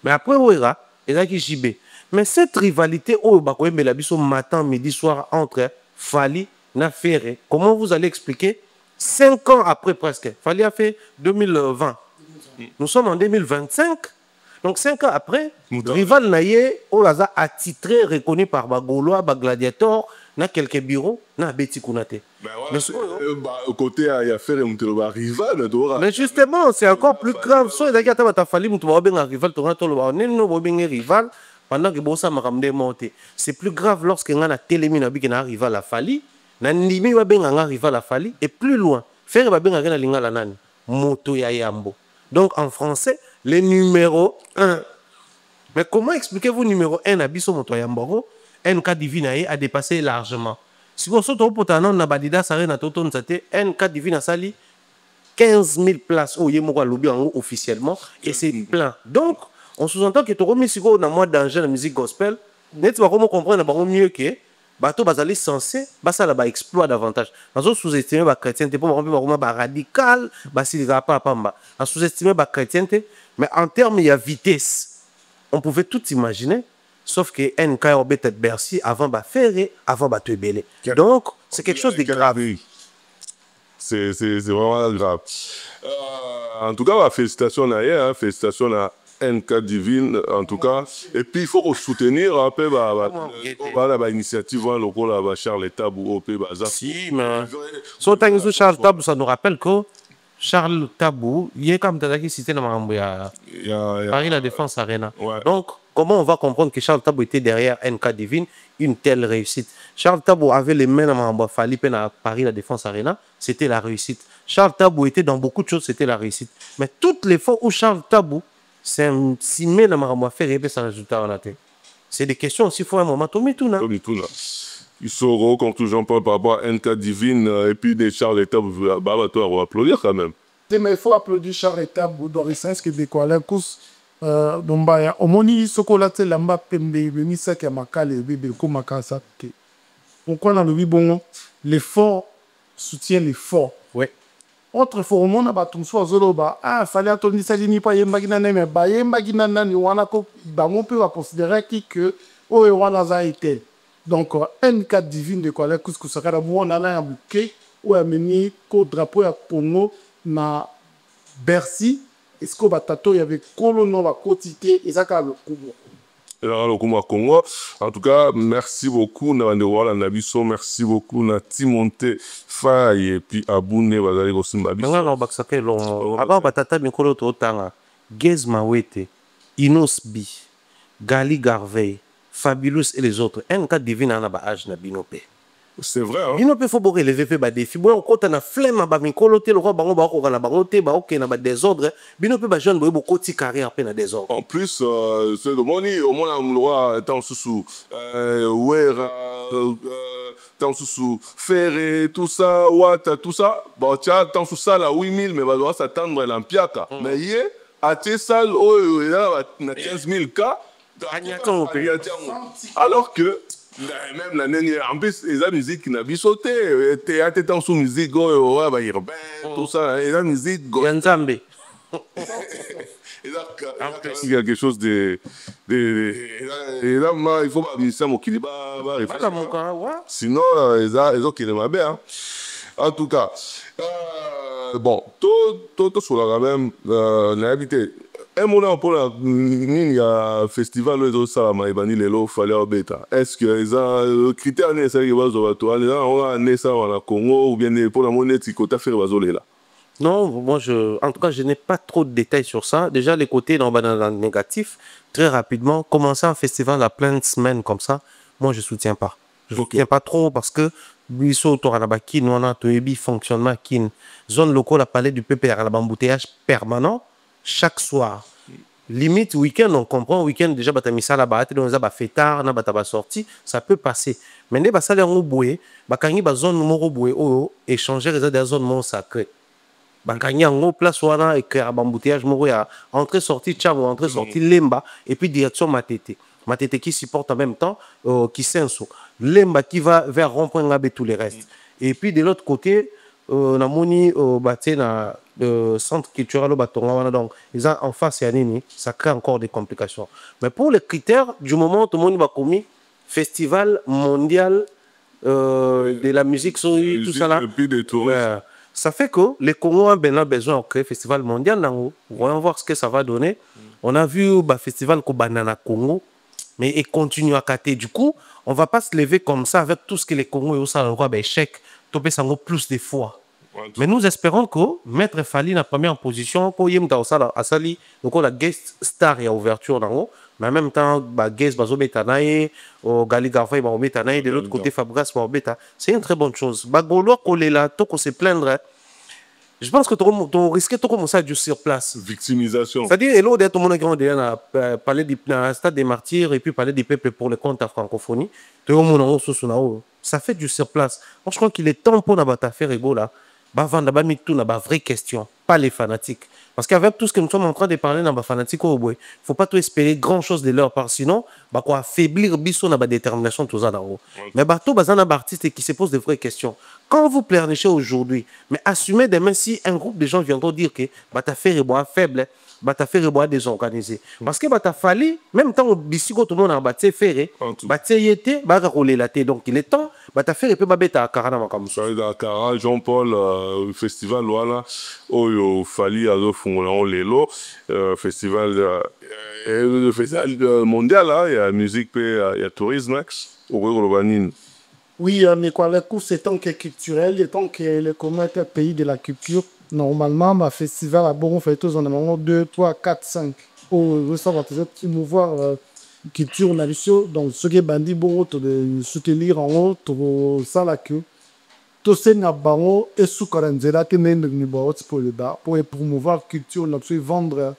Speaker 4: mais après ouera et là qui JB mais cette rivalité oh bah quoi mais la biso matin midi soir entre Fally na Ferré comment vous allez expliquer 5 ans après presque, Fally a fait 2020. Nous sommes en 2025. Donc 5 ans après, Rival Naye, au hasard attitré, reconnu par Bagolois, Gladiator, na quelques bureaux, na Betty Kounate.
Speaker 2: Côté il y a fait un rival.
Speaker 4: Mais justement, c'est encore plus grave. So, il y a Fally, tu vas bien un rival, tu vas bien un rival, pendant que Bossa m'a ramené monté. C'est plus grave lorsque on a téléminé un rival à Fally. Nandimi wa benga nga rival à Fally et plus loin faire ba benga na lingala nani moto ya yambo. Donc en français le numéro 1. Mais comment expliquez-vous numéro 1 à biso moto ya yambo NK Divine a dépassé largement. Si vous sortez au potanon na badida sare na toto nzate NK Divine a sali 15 000 places au yemoko lobi en officiellement et c'est plein. Donc on sous-entend que tu remis siko na moi danger la musique gospel net va comment comprendre ba mieux que bateau bazali censé basa la ba exploit davantage bazo sous-estimer ba chrétienté pour moi ba radical ba silika pas pamba en sous-estimer ba chrétienté mais en termes il y a vitesse on pouvait tout imaginer sauf que NK Obet Bercy avant ba Ferré avant ba Tebele donc c'est quelque chose de grave
Speaker 2: c'est vraiment grave en tout cas félicitations à félicitations à NK Divine en tout cas et puis il faut soutenir un peu la initiative le rôle de Charles Tabou au pays
Speaker 4: si mais Charles Tabou ça nous rappelle que Charles Tabou il est comme tu cité dans Paris la Défense Arena donc comment on va comprendre que Charles Tabou était derrière NK Divine une telle réussite Charles Tabou avait les mains dans Fally à Paris la Défense Arena c'était la réussite Charles Tabou était dans beaucoup de choses c'était la réussite mais toutes les fois où Charles Tabou c'est un simé de ma faire répéter son résultat en tête. C'est des questions aussi, il faut un moment. Tomituna.
Speaker 2: Ils sauront quand Jean-Paul par rapport à NK Divine et puis des Charles État, on va applaudir quand même.
Speaker 3: Mais il faut applaudir Charles État, Doris Québécois, la course d'Ombaya. Au moni, ce qu'on a fait là-bas, Pembe, Bemi Saka Makale, Bébé, Komakasa. Pourquoi dans le bon, l'effort soutient l'effort.
Speaker 4: Oui.
Speaker 3: Autre fois, on a battu soit Zoloba. Ah, fallait attendre ça, il n'y a pas Yembagina, mais Bayembagina, on peut considérer que oh, on a été. Donc, un cas divin de quoi, que ce sera on a un bouquet ou un mini drapeau à Congo na Bercy. Est-ce que Batato y avait Colono la quotité et ça le Congo.
Speaker 2: au Congo. En tout cas, merci beaucoup Nabandewala Nabiso, merci beaucoup na Timonte Faye et puis Aboune Bazali Gosimba Biso.
Speaker 4: Nanga bakisaka elongo aba batata mikolo totanga Gez Mawete, Inos B, Gali Garvey, Fabulous et les autres un cas divin na ba âge na binope.
Speaker 2: C'est vrai, hein?
Speaker 4: Binope faut beaucoup relever pe ba défi. Bon kota na flemme ba mikolo te le roi bango ba ko na bango te ba ok na ba désordre. Binope ba jeune boy beaucoup ti carrière pe na désordre.
Speaker 2: En plus, c'est le moni au moins le roi tant sous Wera tant sous Ferré tout ça, Wata tout ça. Bon tiens tant sous ça là 8000 mais va devoir s'attendre l'Ampiaka. Mais hier à Tessal oh là na 15000 cas. Alors que même l'année en plus les musique qui n'a pas sauté théâtre étant sous musique ouais bah urbain tout ça et la musique
Speaker 4: Yanzambe
Speaker 2: il y a quelque chose de et là il faut pas ça mon qui sinon ils ont qui est bien en tout cas bon tout sur la même n'habité un moment pour il y a festival de Salama Ibani Lelo fallait bêta. Est-ce que les critères nécessaires que vous avez toi les on a né ça au Congo ou bien pour la monnaie côté faire bazoler là?
Speaker 4: Non, moi en tout cas je n'ai pas trop de détails sur ça. Déjà les côtés dans le négatif, très rapidement, commencer un festival à plein de semaines comme ça, moi je soutiens pas. Je soutiens pas trop parce que biso to na bakin on a to ebi fonctionnement kin zone locale à palais du PPR à la embouteillage permanent. Chaque soir, limite week-end, on comprend, week-end déjà, batamisa la barate, donc ça fêtard, na bataba sorti, ça peut passer. Mais ne basa les roboué, bakangi bazone numéro boué, oh, échanger les des zones non sacrées. Bakangi en haut place wana et créer un embouteillage moro ya entrée sortie tchamo, entrée sortie lemba et puis direction matete. Matete qui supporte en même temps qui senso. Lemba qui va vers rond-point ngabé tous les restes. Et puis de l'autre côté na moni baté na centre culturel au Batonga, donc ils ont en face et à Nini, ça crée encore des complications. Mais pour les critères, du moment où tout le monde va commis festival mondial de la musique, tout ça là, ça fait que les Congolais ont besoin de créer un festival mondial. On va voir ce que ça va donner. On a vu le festival Banana Congo, mais il continue à cater. Du coup, on ne va pas se lever comme ça avec tout ce que les Congolais ont ça, le échec, topé sango plus de fois. Mais nous espérons que Maître Fali na première position pour yemta osala asali donc la guest star et ouverture dans mais en même temps ba guest bazo betanaye au Gali Garvey ba betanaye de l'autre côté Fabregas ba beta c'est une très bonne chose ba golo kolela to ko se plaindre. Je pense que tu risques de commencer à du sur place.
Speaker 2: Victimisation.
Speaker 4: C'est-à-dire, hello, tout le monde qui a parlé du stade des martyrs et puis parler des peuples pour le compte à francophonie. Ça fait du sur place. Moi, je crois qu'il est temps pour nous faire ego là. Tout na vraie question, pas les fanatiques. Parce qu'avec tout ce que nous sommes en train de parler dans les fanatiques, il ne faut pas tout espérer grand chose de leur part, sinon, quoi affaiblir biso na détermination tout ça là-haut. Mais bateau bazan un artiste qui se pose de vraies questions. Quand vous pleurnichez aujourd'hui, mais assumez demain si un groupe de gens viendront dire que ta faire est faible, ta faire est désorganisé. Parce que ta fallu, même temps au bisigo tout le monde a battu ferré, battu yété, rouler la tête. Donc il est temps, ta faire et peut bêta à Karana comme ça.
Speaker 2: Dakar, Jean-Paul, festival voilà, au Fali à fondant l'élo, festival mondial là, il y a musique, il y a tourisme, au Robanine.
Speaker 3: Oui, mais quoi, le coup, c'est tant que culturel, et tant que le Congo est un pays de la culture, normalement, ma festival à Boron fait tous en amont 2, 3, 4, 5. Pour ça, va peut-être promouvoir culture nationale. Donc, ce qui est bandit, bon, de soutenir en haut, tout ça là que. Tout ça, n'a pas et sous Karanzela, qui n'est pas pour promouvoir culture nationale, vendre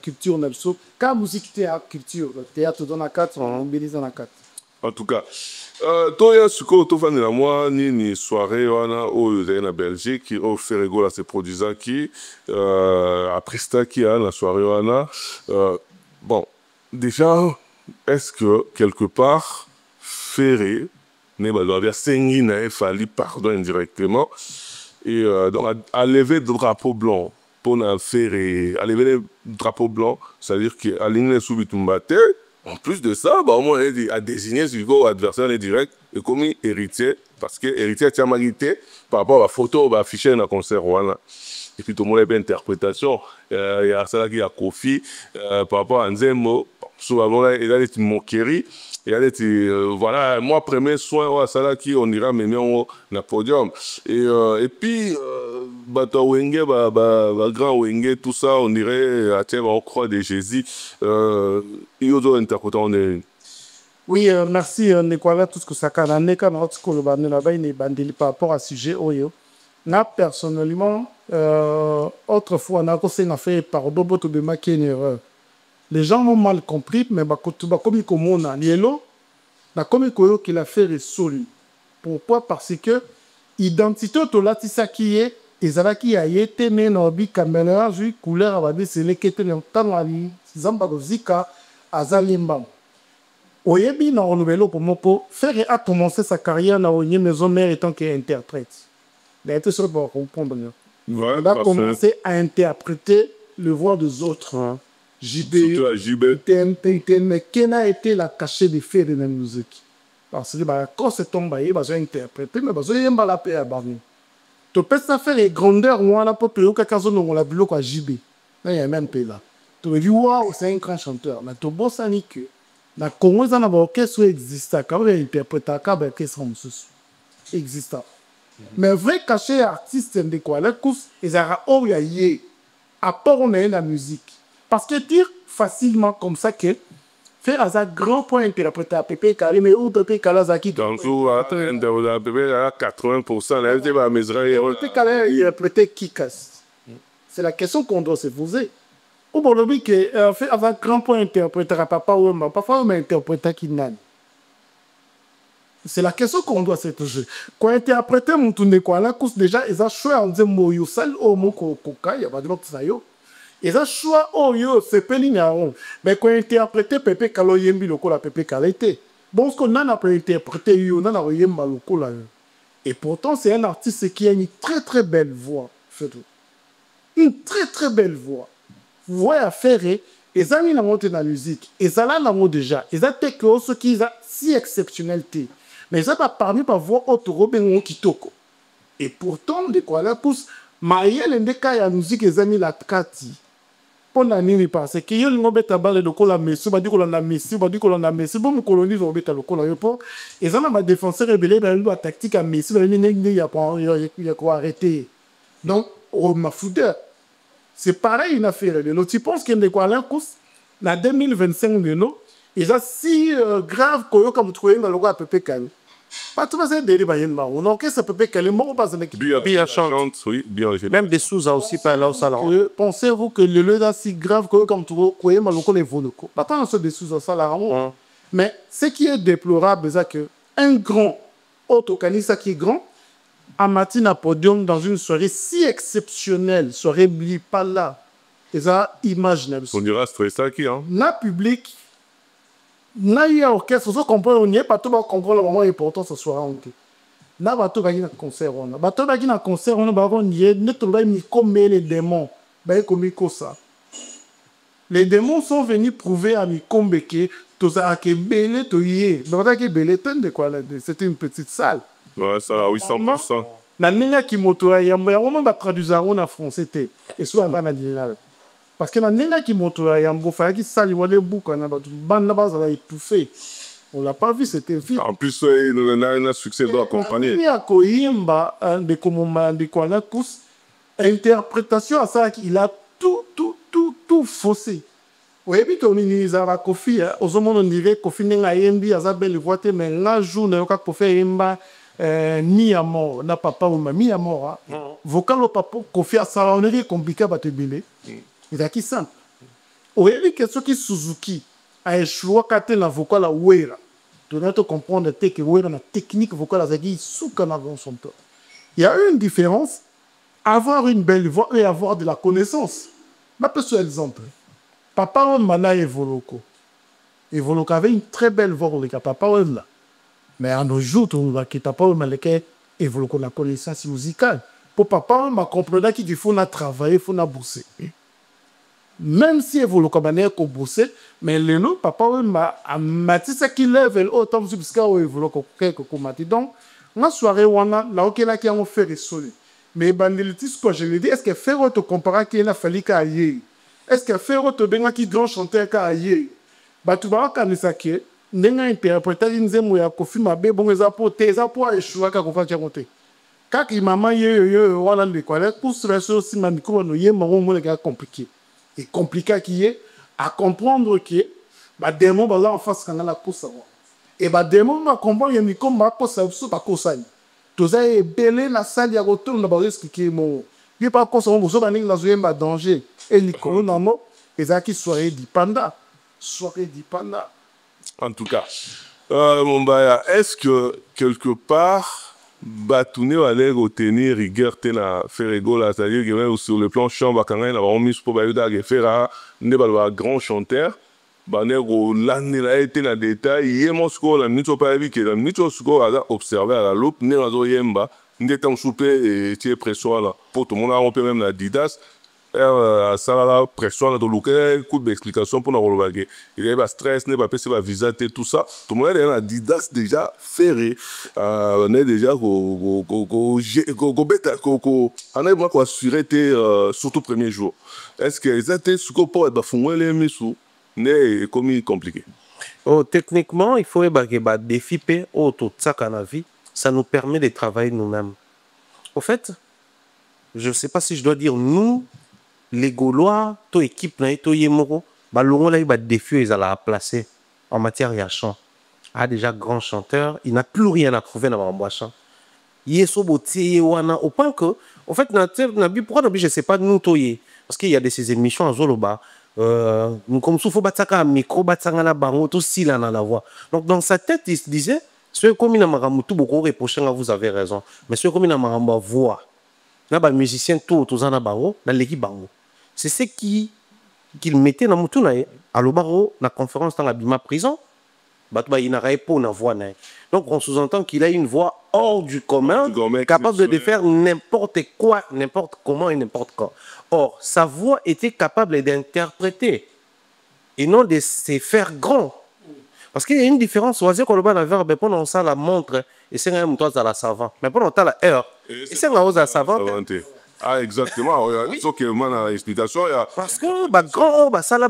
Speaker 3: culture nationale. Quand musique, théâtre, culture, théâtre dans la 4, on mobilise dans la 4.
Speaker 2: En tout cas, toi, ce que tu fais de moi, ni soirée, en Belgique, qui offre rigolo à ses produisants qui, après ça, qui a la soirée, bon, déjà, est-ce que quelque part, Ferré, il fallait pardon indirectement, et donc à lever le drapeau blanc pour la Ferré, à lever le drapeau blanc, c'est-à-dire qu'à l'ingé subitumbaté. En plus de ça, bah, au moins, il a désigné ce adversaire direct et comme héritier, parce que héritier a mérité par rapport à la photo, affichée dans le concert. Voilà. Et puis tout le monde a une interprétation. Il y a ça qui a Kofi par rapport à Nzembo. souvent il a des moqueries. Il y a des voilà, moi premier soin ça là qui on ira même au podium et puis bato wenge grand wenge tout ça on irait à terre au croix de Jésus il y a d'autres interprètes on est.
Speaker 3: Oui, merci Nicolas tout ce que ça a neka na otiko le bande là-bas il bandeli par rapport à sujet oyo. Na personnellement autrefois on a conseillé à faire par boboto de marquer une erreur. Les gens ont mal compris, mais comme il commande en yellow, qu'il a fait résolu. Pourquoi? Parce que l'identité de l'atissa qui est, et qui a été né dans le caméra, j'ai couleur à c'est les qui étaient dans la vie, Zamba Zika, Azalimbam. Oyebi na renouvelé pour moi pour faire a commencé sa carrière dans une maison mère étant qu'interprète. Il a été sûr pour comprendre. Il a commencé à interpréter le voix des autres. Hein. JB, mais quelle a été la cachée des faits de la musique? Parce que quand c'est tombé, il va interpréter, mais il va la paix à Barney. Tu peux faire les grandeurs, on a pas pu au cas où on l'a vu à JB. Il y a même pays là. Tu veux dire, waouh, c'est un grand chanteur. Mais tu vois, ça n'est que. La Congo, ça n'a pas orchestre existe. Quand il interprète, quand il orchestre existe. Mais vrai cachet artiste de quoi? La course, ils ont eu à part on a la musique. Parce que dire facilement comme ça que faire un grand point interprété à Pépé Kalé, mais où Pépé Kalé Zaki?
Speaker 2: Donc, à Pépé à 80%, là, il va mesurer.
Speaker 3: Pépé Kalé interprété Kikas. C'est la question qu'on doit se poser. Ou bon, le but que faire un grand point interprété à Papa ou Maman, parfois on interprète Kinan. C'est la question qu'on doit se poser. Quand interpréter mon tourné quoi, la course déjà, ils ont choisi en disant Moyo Sal au Moko Koka, il y a pas de l'autre ça yo. Ils ont choisi oh yo, c'est Pélignaron. Mais quand interpréter Pépé Kalo Yembi le la Pépé Kalete. Bon, ce qu'on a interprété yo, on a Yemba le là. Et pourtant, c'est un artiste qui a une très très belle voix. Une très très belle voix. Vous voyez à faire, ils ont mis la montée dans la musique. Ils ont la montée déjà. Ils ont quelque chose qui est si exceptionnalité. Mais ils n'ont pas parmi par voix auto ben kitoko. Et pourtant, de quoi la pousse, Maïel ndeka ya musique ils ont mis la kati. Pour la nuit parce que yo ngo beta balle de kola messi, ba di ko la messi, ba di ko la messi, bon colonise on beta le kola yo pour. Ils ont ma défenseur rebelle dans la tactique à messi, ba ni ya pas ya quoi arrêter. Donc au mafoudeur. C'est pareil une affaire de l'autre. Tu penses qu'il y a quoi là course la 2025 de nous, ils ont si grave que comme trouver dans le roi Pépé Kalé. Pas tout ça derrière Bayenda. On orchestre Pépé Kalé, moi pas avec
Speaker 2: bien chante, oui, bien.
Speaker 4: Même des sous-a aussi pas là au salon.
Speaker 3: Pensez-vous que le lieu est si grave que comme trouver dans le roi les Voloko. Pas tant ce des sous-a ça là. Mais ce qui est déplorable c'est que un grand autocaniste qui est grand à matin podium dans une soirée si exceptionnelle, soirée bli pas là. Et ça imaginable.
Speaker 2: On dira stressé qui hein.
Speaker 3: Na public na y a orchestre, vous comprenez, on n'y est pas tout va comprendre le moment important ce soir on na bato ba na concert on bato ba na concert on ba on y est ne to ba mi comme les démons ba comme ça. Les démons sont venus prouver à mi Kombeke tout ça que belé to yé. Donc ça que belé de quoi là, c'était une petite salle.
Speaker 2: Ouais, ça à 800%.
Speaker 3: La ligne qui moto ya vraiment ba traduire en français et soit ba na dinal. Parce que la ligne qui moto ya mbo fa qui sali wale bouka na ba bande base là étouffé. On l'a pas vu, c'était vite.
Speaker 2: En plus il a un succès doit accompagner.
Speaker 3: Il y a Koyimba de comment de quoi la course interprétation à ça qu'il a tout faussé. Oui, puis on utilise la Kofi aux hommes on dirait Kofi n'a yembi azabel voite mais la journée au cas pour faire yemba ni à mort, n'a papa ou mamie à mort. Vocal au papa, Kofi à ça, on est compliqué à te biler. Il a qui ça? Oui, il y a qui Suzuki a échoué quand la vocal à Ouera. Tu dois te comprendre que Ouera la technique vocale à Zagi sous dans son temps. Il y a une différence, avoir une belle voix et avoir de la connaissance. Je peux sur exemple. Papa on mana Evoloko. Evoloko avait une très belle voix, le papa on là. Mais à nos jours, on va quitter pas le malais et vous la connaissance musicale. Pour papa, on m'a compris qu'il faut travailler, il faut bosser. Même si vous le connaissez qu'on bosser, mais le nom papa on m'a dit ça qui level autant parce que vous le connaissez. Donc, la soirée on a là OK là qui on fait résolu. Mais bandelitis quoi je lui dis est-ce que faire te comparer qu'il a fallu qu'aille. Est-ce que faire te benga qui grand chanteur qu'aille. bato bakanisa ke ndenge interprétaki nzembo ya Kofi mabe bongo eza po te eza po aéchouer kaka kofaki yango te kaka mama yeyo wana ndeko ale kusura so nsima mikro no ye mango omoneka compliqué et compliqué ki ye à comprendre que bademo baza en face kanga na kosa wana et bademo bacomprendre ye mikro bakosa biso bakosani toza ebele na sali ya kotonda bazoexplike mo ye bakosa mo boso baningi nazoyemba danger et likolo nango ezalaki soirée dipanda.
Speaker 2: En tout cas, Mombaya, est-ce que quelque part, Batouné va aller retenir rigueur tena Ferrego là, c'est-à-dire que même sur le plan chant, Bakanga, il a vraiment mis pour Bayuda Gefera, ne pas grand chanteur, Banego l'année là été dans détail, hier mon score la minute pas vu que la minute score a observé à la loupe, ne la zoyemba, n'était en soupe et tiens pression là, pour tout le monde a rompé même la Didas. Ça la pression de l'ouké coup d'explication pour nous reloguer il y a pas stress n'est pas passé va visa tout ça tout le monde est Adidas déjà ferré on est déjà go bêta on est moi quoi assuré surtout premier jour est-ce que ils étaient ce qu'on peut être fondé les misous n'est comme compliqué
Speaker 4: oh techniquement il faut que défi p autour de ça qu'on a vie ça nous permet de travailler nous-mêmes au fait je sais pas si je dois dire nous les Gaulois, toute équipe, tout yemoro, balongo là il va défier ils allaient placer en matière de chant. Ah déjà grand chanteur, il n'a plus rien à trouver dans mon chant. Il est sobotier wana au point que en fait pourquoi je sais pas nous toyer parce qu'il y a de ces émissions en Zoloba comme soufo bataka micro batanga na bango tout si là dans la voix. Donc dans sa tête il se disait ce comme il a maramutu beaucoup reproché vous avez raison mais ce comme il a marambo voix. Na ba musicien tout en na bango dans l'équipe bango. C'est ce qu'il mettait dans mon à l'Obaro, la conférence dans la Bima prison. Il n'a pas une voix. Donc on sous-entend qu'il a une voix hors du commun, capable de faire n'importe quoi, n'importe comment et n'importe quand. Or, sa voix était capable d'interpréter et non de se faire grand. Parce qu'il y a une différence. On va dire qu'on a verbe pendant ça la montre et c'est un mouton à la savant. Mais pendant ça la heure et c'est un rose à savant.
Speaker 2: Ah, exactement. Oui. Sauf que moi, dans l'explication, il y a...
Speaker 4: Parce que, grand, ça, là,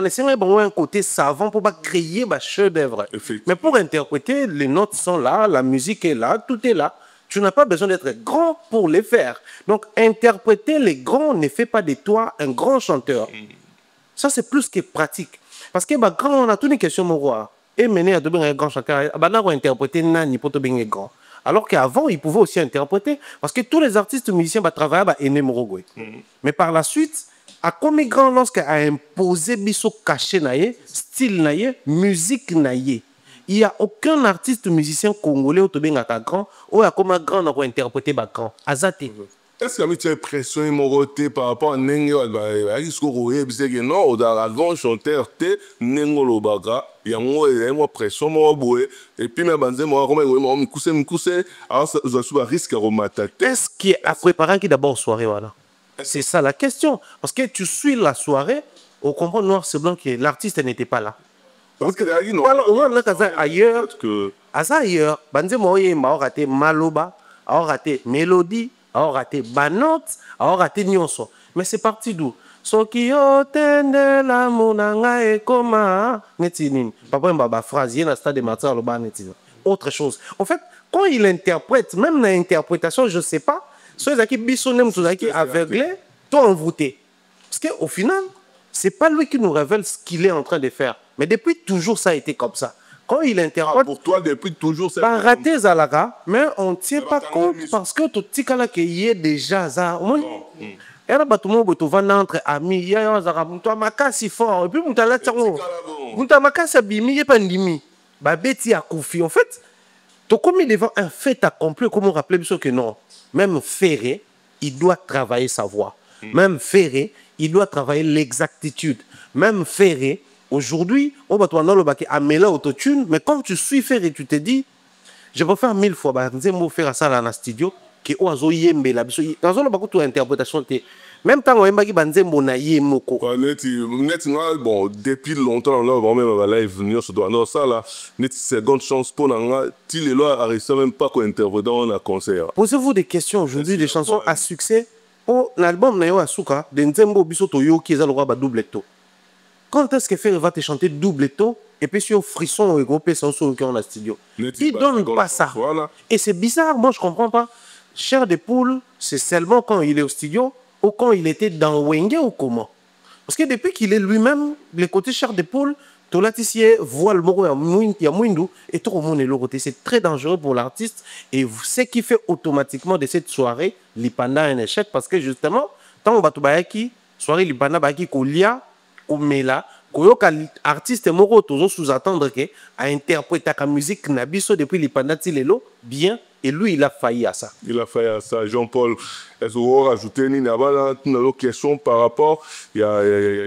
Speaker 4: c'est un côté savant pour créer un chef-d'œuvre. Mais pour interpréter, les notes sont là, la musique est là, tout est là. Tu n'as pas besoin d'être grand pour les faire. Donc, interpréter les grands ne fait pas de toi un grand chanteur. Ça, c'est plus que pratique. Parce que, grand, on a toutes les questions, mon roi. Et mener à devenir un grand chanteur, on va interpréter nani pour devenir grand. Alors qu'avant, ils pouvaient aussi interpréter. Parce que tous les artistes musiciens travaillaient à Enemorogwe. Mais par la suite, à comme grand lorsqu'il a imposé biso caché naïe, style naïe, musique naïe, il n'y a aucun artiste musicien congolais au Tobin à grand ou à comme grand n'a pas interprété grand. Azate.
Speaker 2: Est-ce qu'il y a une pression immorotée par rapport à Nengo? Est-ce que non, dans la grande chanteur, Nengo Lobaga, il y a une pression, et puis même moi, alors ça risque à remonter.
Speaker 4: Est-ce qu'il a préparé qui d'abord soirée voilà? C'est ça la question. Parce que tu suis la soirée, on comprend noir c'est blanc que l'artiste n'était pas là.
Speaker 2: Parce que
Speaker 4: ailleurs, ailleurs, Banzemo a raté Maloba, a raté Mélodie. A raté Banot, a raté Nyonso. Mais c'est parti d'où? Soki otende la munanga e koma netinin. Papa mbaba phrase yena stade de matin le ban netinin. Autre chose. En fait, quand il interprète, même dans l'interprétation, je sais pas, ceux qui bisonnem tous qui aveuglé, toi envoûté. Parce que au final, c'est pas lui qui nous révèle ce qu'il est en train de faire. Mais depuis toujours ça a été comme ça. Quand il interprète,
Speaker 2: pour toi, depuis toujours, c'est
Speaker 4: pas raté Zalaga, mais on ne tient pas compte parce que tout ce qu'il y a déjà ça. Et là, tout le monde va entre amis, il y a un makasi fort, et puis on t'a là, on t'a makasi abimi, il y a pas d'imi. Bah, Betty a confié. En fait, tu comme il devant un fait accompli, comme on rappelait que non, même Ferré, il doit travailler sa voix. Même Ferré, il doit travailler l'exactitude. Même Ferré, aujourd'hui, on va tourner le baquet à mêler autotune, mais quand tu suis Ferré, tu te dis, je peux faire 1000 fois, bah, je vais faire ça dans le studio, que oiseau yembe la biso. Dans le baquet, tu as interprétation, même temps, on a dit banzembo na yemoko.
Speaker 2: Bon, depuis longtemps, là, on va même live venir sur toi. Non, ça là, net seconde chance pour nous. Si les lois n'arrivent même pas qu'on intervienne dans un concert.
Speaker 4: Posez-vous des questions aujourd'hui, des chansons à succès. Oh, l'album na yo asuka, de nzembo biso to yo qui est le roi ba double to. Quand est-ce que Ferré va te chanter double taux et puis sur frisson et gros sans son cœur dans le studio? Il donne pas ça.
Speaker 2: Voilà.
Speaker 4: Et c'est bizarre, moi je comprends pas. Chair de poule, c'est seulement quand il est au studio ou quand il était dans Wenge ou comment? Parce que depuis qu'il est lui-même, le côté chair de poule, Tolatissier voit le mot il y a Mwindou et tout le monde est l'autre. C'est très dangereux pour l'artiste et ce qui fait automatiquement de cette soirée, l'Ipanda un échec parce que justement, tant on va tout bayaki, soirée l'Ipanda bayaki kolia, komela, koyoka artiste moko toujours sous-attendre que à interpréter la musique nabiso depuis l'Ipanda tilelo bien et lui il a failli à ça.
Speaker 2: Il a failli à ça. Jean-Paul, est-ce que vous rajoutez une question par rapport, il y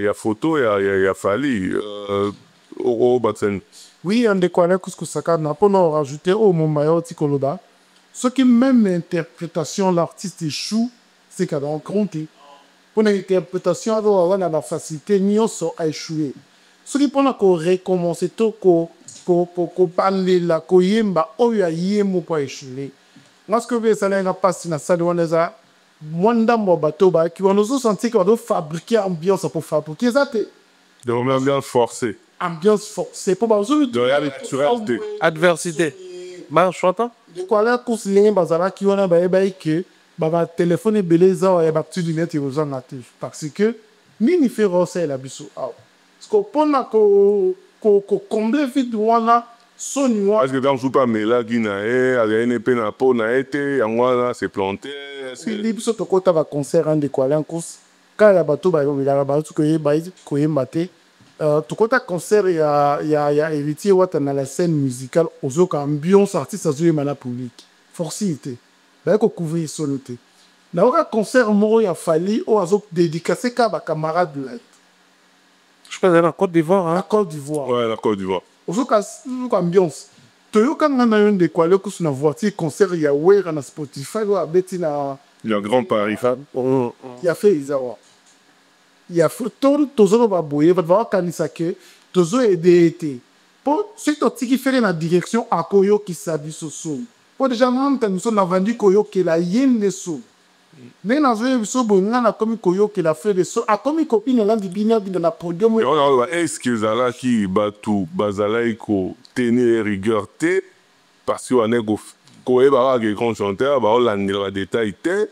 Speaker 2: a photo, il y a Fali.
Speaker 3: Oui, on découvre que ça n'a pas rajouté au moment Tikoloda. Ce qui même l'interprétation l'artiste échoue, c'est qu'elle a compté. Pour l'interprétation, on a la facilité, ni on a échoué. Ce qui pour qu'on recommence tout, qu'on parle la koyemba, on y a yemo pour échouer. Lorsque vous allez dans passe dans la salle, on les a moins bateau qui vont nous sentir qu'on doit fabriquer ambiance pour fabriquer ça.
Speaker 2: De ambiance forcée.
Speaker 3: Ambiance forcée. Pour
Speaker 2: de réalité.
Speaker 4: Adversité. Bah, je t'entends.
Speaker 3: De quoi là, qu'on se lève, bazala qui on a que bah téléphone est beleza et bah tu lunettes et aux natifs parce que mini fait rosser la biso. Parce qu'on pendant qu'on comble vite voilà son noir.
Speaker 2: Parce que dans le pas mais là qui n'a rien peine à peau n'a été en voilà c'est planté.
Speaker 3: Philippe sur ton côté va concert en de quoi là en course. Quand la bateau bah il a bateau que il maté. Tout côté concert il y a héritier what dans la scène musicale aux autres ambiance artiste à jouer la public. Forcité. Bah qu'on couvrir son noté. Dans un concert moro il a fallu aux autres dédicacer qu'à ma camarade là.
Speaker 4: Je pense dans la Côte d'Ivoire hein.
Speaker 3: La Côte d'Ivoire.
Speaker 2: Ouais, la Côte d'Ivoire.
Speaker 3: Aux autres ambiance. Toyo quand on a un de quoi le coup sur la voiture concert il y a Wera na Spotify ou à Bettina.
Speaker 2: Il y a un grand Paris.
Speaker 3: Il y a fait Isawa. Il y a photo toujours va boyer va voir kanisa que toujours aider pour ce qui fait la direction à Koyo qui s'habille sur son pour déjà nous sommes vendu Koyo qui la yen de sous mais dans un so bon na comme Koyo qui la fait de sous a comme copine là di bina dans la podium
Speaker 2: est-ce que zala qui batu bazala iko tenir rigueur té parce que on est ko e ba ga grand chanteur ba la détail té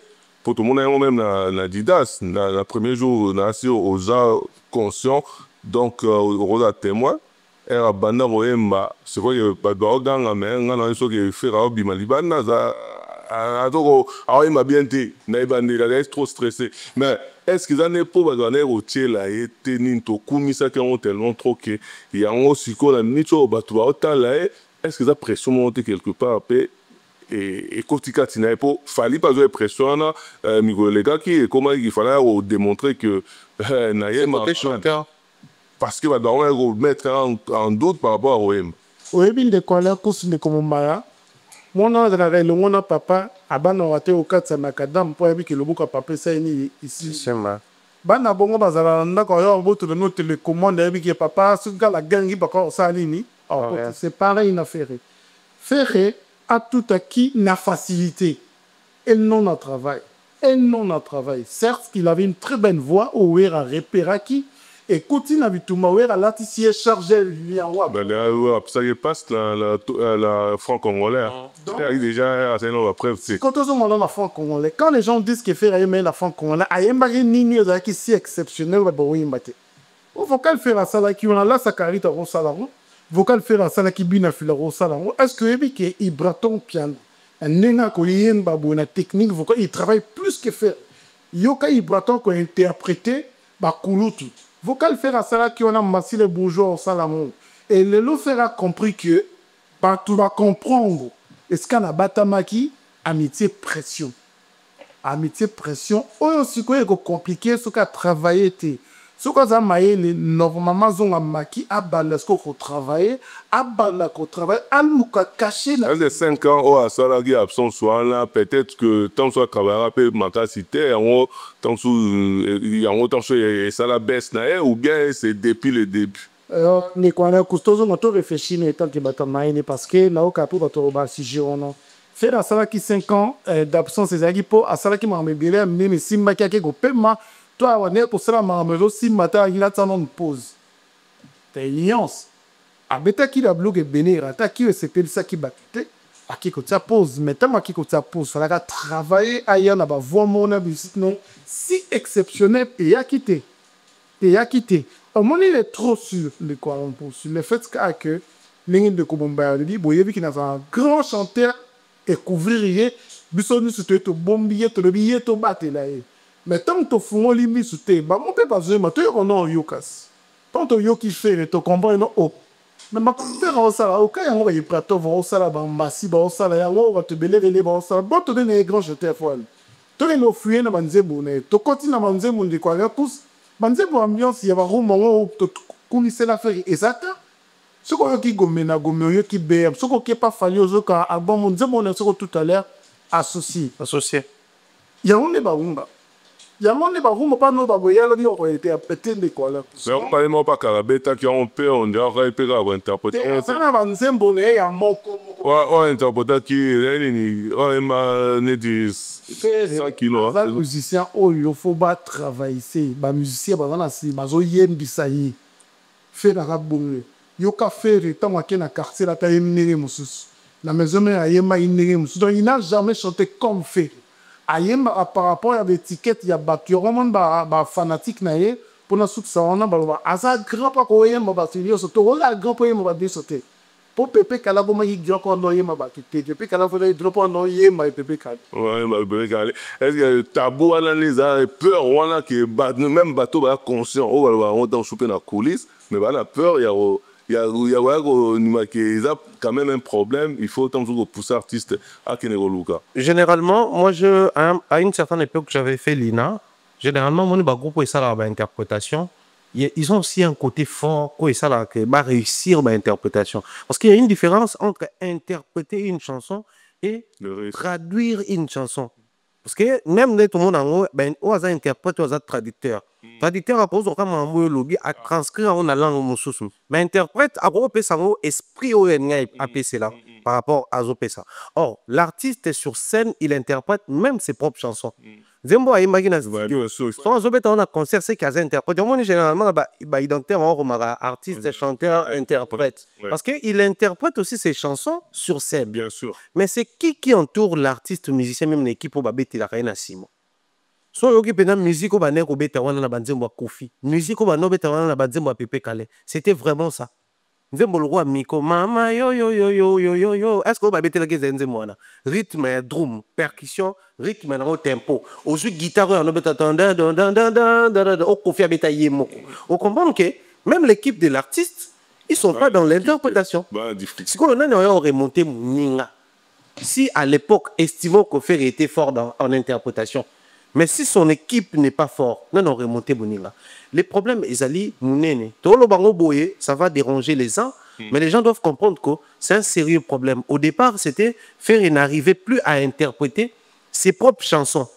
Speaker 2: pour tout le monde même na Didas na premier jour na aux gens conscients donc au témoin era banda roemba c'est quoi ba doganga mais ngana so que faire bima libana za adoko aoima bien té na ibandela est trop stressé mais est-ce qu'ils en est pour bazaner au tiers là et tenir to kumisa qui ont tellement trop que il y a aussi quoi la nicho batu ba autant là est-ce qu'ils a pression monter quelque part après et Kotika Tinaepo, fallait pas jouer pression là, les gars qui comment il fallait démontrer que Naïm parce que va doit mettre en doute par rapport à OM.
Speaker 3: Oui, bien de quoi là, course de comme Maya. Mon nom est le mon papa, Aban Orate au 4 Macadam, pour que le bouc à papa ça ici.
Speaker 4: C'est ma.
Speaker 3: Bana bongo bazala ndako yo boto de nos télécommandes et que papa ce gars la gang il pas ça lini. C'est pareil une affaire. Faire à tout acquis la facilité et non à travail. Et non à travail. Certes qu'il avait une très bonne voix au à repéraki et continue à bituma à l'artiste chargé lui en wa.
Speaker 2: Ben là ça y passe la franc congolais. Il déjà assez non après c'est.
Speaker 3: Quand on demande la franc congolais, quand les gens disent que faire aimer la franc congolais, ayemba nini qui si exceptionnel va boyer mbate. Au vocal faire la salle qui on a là sa carita au salon. Vocal faire la salle qui bina filaro salon. Est-ce que ebi que Ibraton piano un nena ko yen babu na technique vocal il travaille plus que faire. Yoka Ibraton ko interpréter ba kulutu. Vocal faire la salle qui on a massé les bourgeois au salon. Et le lot a compris que bah tu vas comprendre. Est-ce qu'on a batamaki amitié pression. Amitié pression. Oh c'est quoi compliqué ce qu'a travaillé té. Ce qu'on a maillé les normalement on a maki abala ce qu'on travailler abala qu'on travaille aluka caché
Speaker 2: là les 5 ans oh à ça là qui absent soit là peut-être que tant soit travailler peut macacité en haut tant soit ça la baisse là ou bien c'est depuis le début.
Speaker 3: Ni quoi là costoso on to réfléchir mais tant que batamaine parce que là au capo bato ba si on faire ça qui 5 ans d'absence c'est qui pour à ça qui m'a bien mais simba qui a que paiement toi on est pour ça m'a si matin il a tant de pause expérience. Abetaki la blogue bénir, ataki c'était ça qui battait. Aki ko tia pause, mais tant aki ko tia pause, fallait travailler ailleurs là-bas, voir mon abus non si exceptionnel et à quitter. Et à quitter. Au moins il est trop sur le quoi sur le fait que ligne de Kobomba dit boyebi qui n'a un grand chanteur et couvrir bisoni c'était to bombier to billet to battre là. Mais tant que tu fous limite sur tes bah mon père pas mais tu on a yokas. Tant que yo qui fait te comprendre non oh. Mais ma faire en ça au cas on va y prêter on ça là massi on ça là on va te beler les on ça bon te donner grand chanteur folle. Tu es no fuyer na manzembo ne to continue na manzembo de quoi tous manzembo ambiance il y a room on to connaissez l'affaire exact. Ce qu'on qui gomena gomeyo qui bé ce qu'on qui pas fallu aux autres à bon manzembo on ce tout à l'heure associé. Il y a on est baumba. Il y a mon ébarou, pas nos baboyales, on aurait été à péter des quoi là.
Speaker 2: Mais on parle même pas carabeta qui ont peur, on dirait qu'on peut avoir interprété.
Speaker 3: Ça n'a pas un bonnet, il y a mon
Speaker 2: on interprète qui est on est dit 100 kilos.
Speaker 3: Les musiciens, oh, il faut pas travailler. Les musiciens, ils ont yem bisayi. Fait la rabonne. Yo ka faire tant que na quartier la taille minéré moussous. La maison mais a yema minéré moussous. Donc il n'a jamais chanté comme fait. Ayem par rapport à l'étiquette il y a vraiment ba fanatique naie pour na soute ça on a ba asa grand pas ko yem ba sérieux so to la grand pas yem ba de sauter pour pépé kala bo ma yi grand ko no yem ba kité pépé kala fo drop no yem ba pépé kala
Speaker 2: ouais ba pépé kala est-ce que tabou analyse peur on a que même bateau ba conscient on dans souper na coulisse mais ba la peur il y a quand même un problème. Il faut toujours pousser l'artiste à Keneroluka.
Speaker 4: Généralement, moi, à une certaine époque, j'avais fait l'INA. Généralement, mon groupe et ça l'interprétation. Ils ont aussi un côté fort quoi ça là que réussir l'interprétation. Parce qu'il y a une différence entre interpréter une chanson et traduire une chanson. Parce que même tout le monde en haut, on a interprète, on a traducteur. Traducteur a posé un lobby à transcrire en langue moussous. Mais interprète a gros son esprit au APC là par rapport à Zopesa. Or, l'artiste est sur scène, il interprète même ses propres chansons. Zembo a imaginé sans Zopeta on a concert c'est qu'ils interprètent. On généralement identitaire on remarque artiste, chanteur, interprète. Parce qu'il interprète aussi ses chansons sur scène.
Speaker 2: Bien sûr.
Speaker 4: Mais c'est qui entoure l'artiste musicien même l'équipe pour babeti la reine à Simon. So yoki pena musique au banek au beta wana na banzembo Kofi. Musique au bano beta wana na banzembo Pepe Kale. C'était vraiment ça. Nzembo le roi Miko mama yo yo yo yo yo yo yo. Est-ce que vous babeti la nzembo wana? Rythme drum, percussion, rythme na tempo. Aujourd'hui guitare on beta au Kofi abeta yemo. On comprend que même l'équipe de l'artiste, ils sont pas dans l'interprétation. Si on a remonté Ninga. Si à l'époque estimons qu'Ofer était fort en interprétation. Mais si son équipe n'est pas forte, non, remonter Boninga. Les problèmes, Ezali, Mounene, Tolo Bango Boye, ça va déranger les uns, mais les gens doivent comprendre que c'est un sérieux problème. Au départ, c'était faire et n'arriver plus à interpréter ses propres chansons.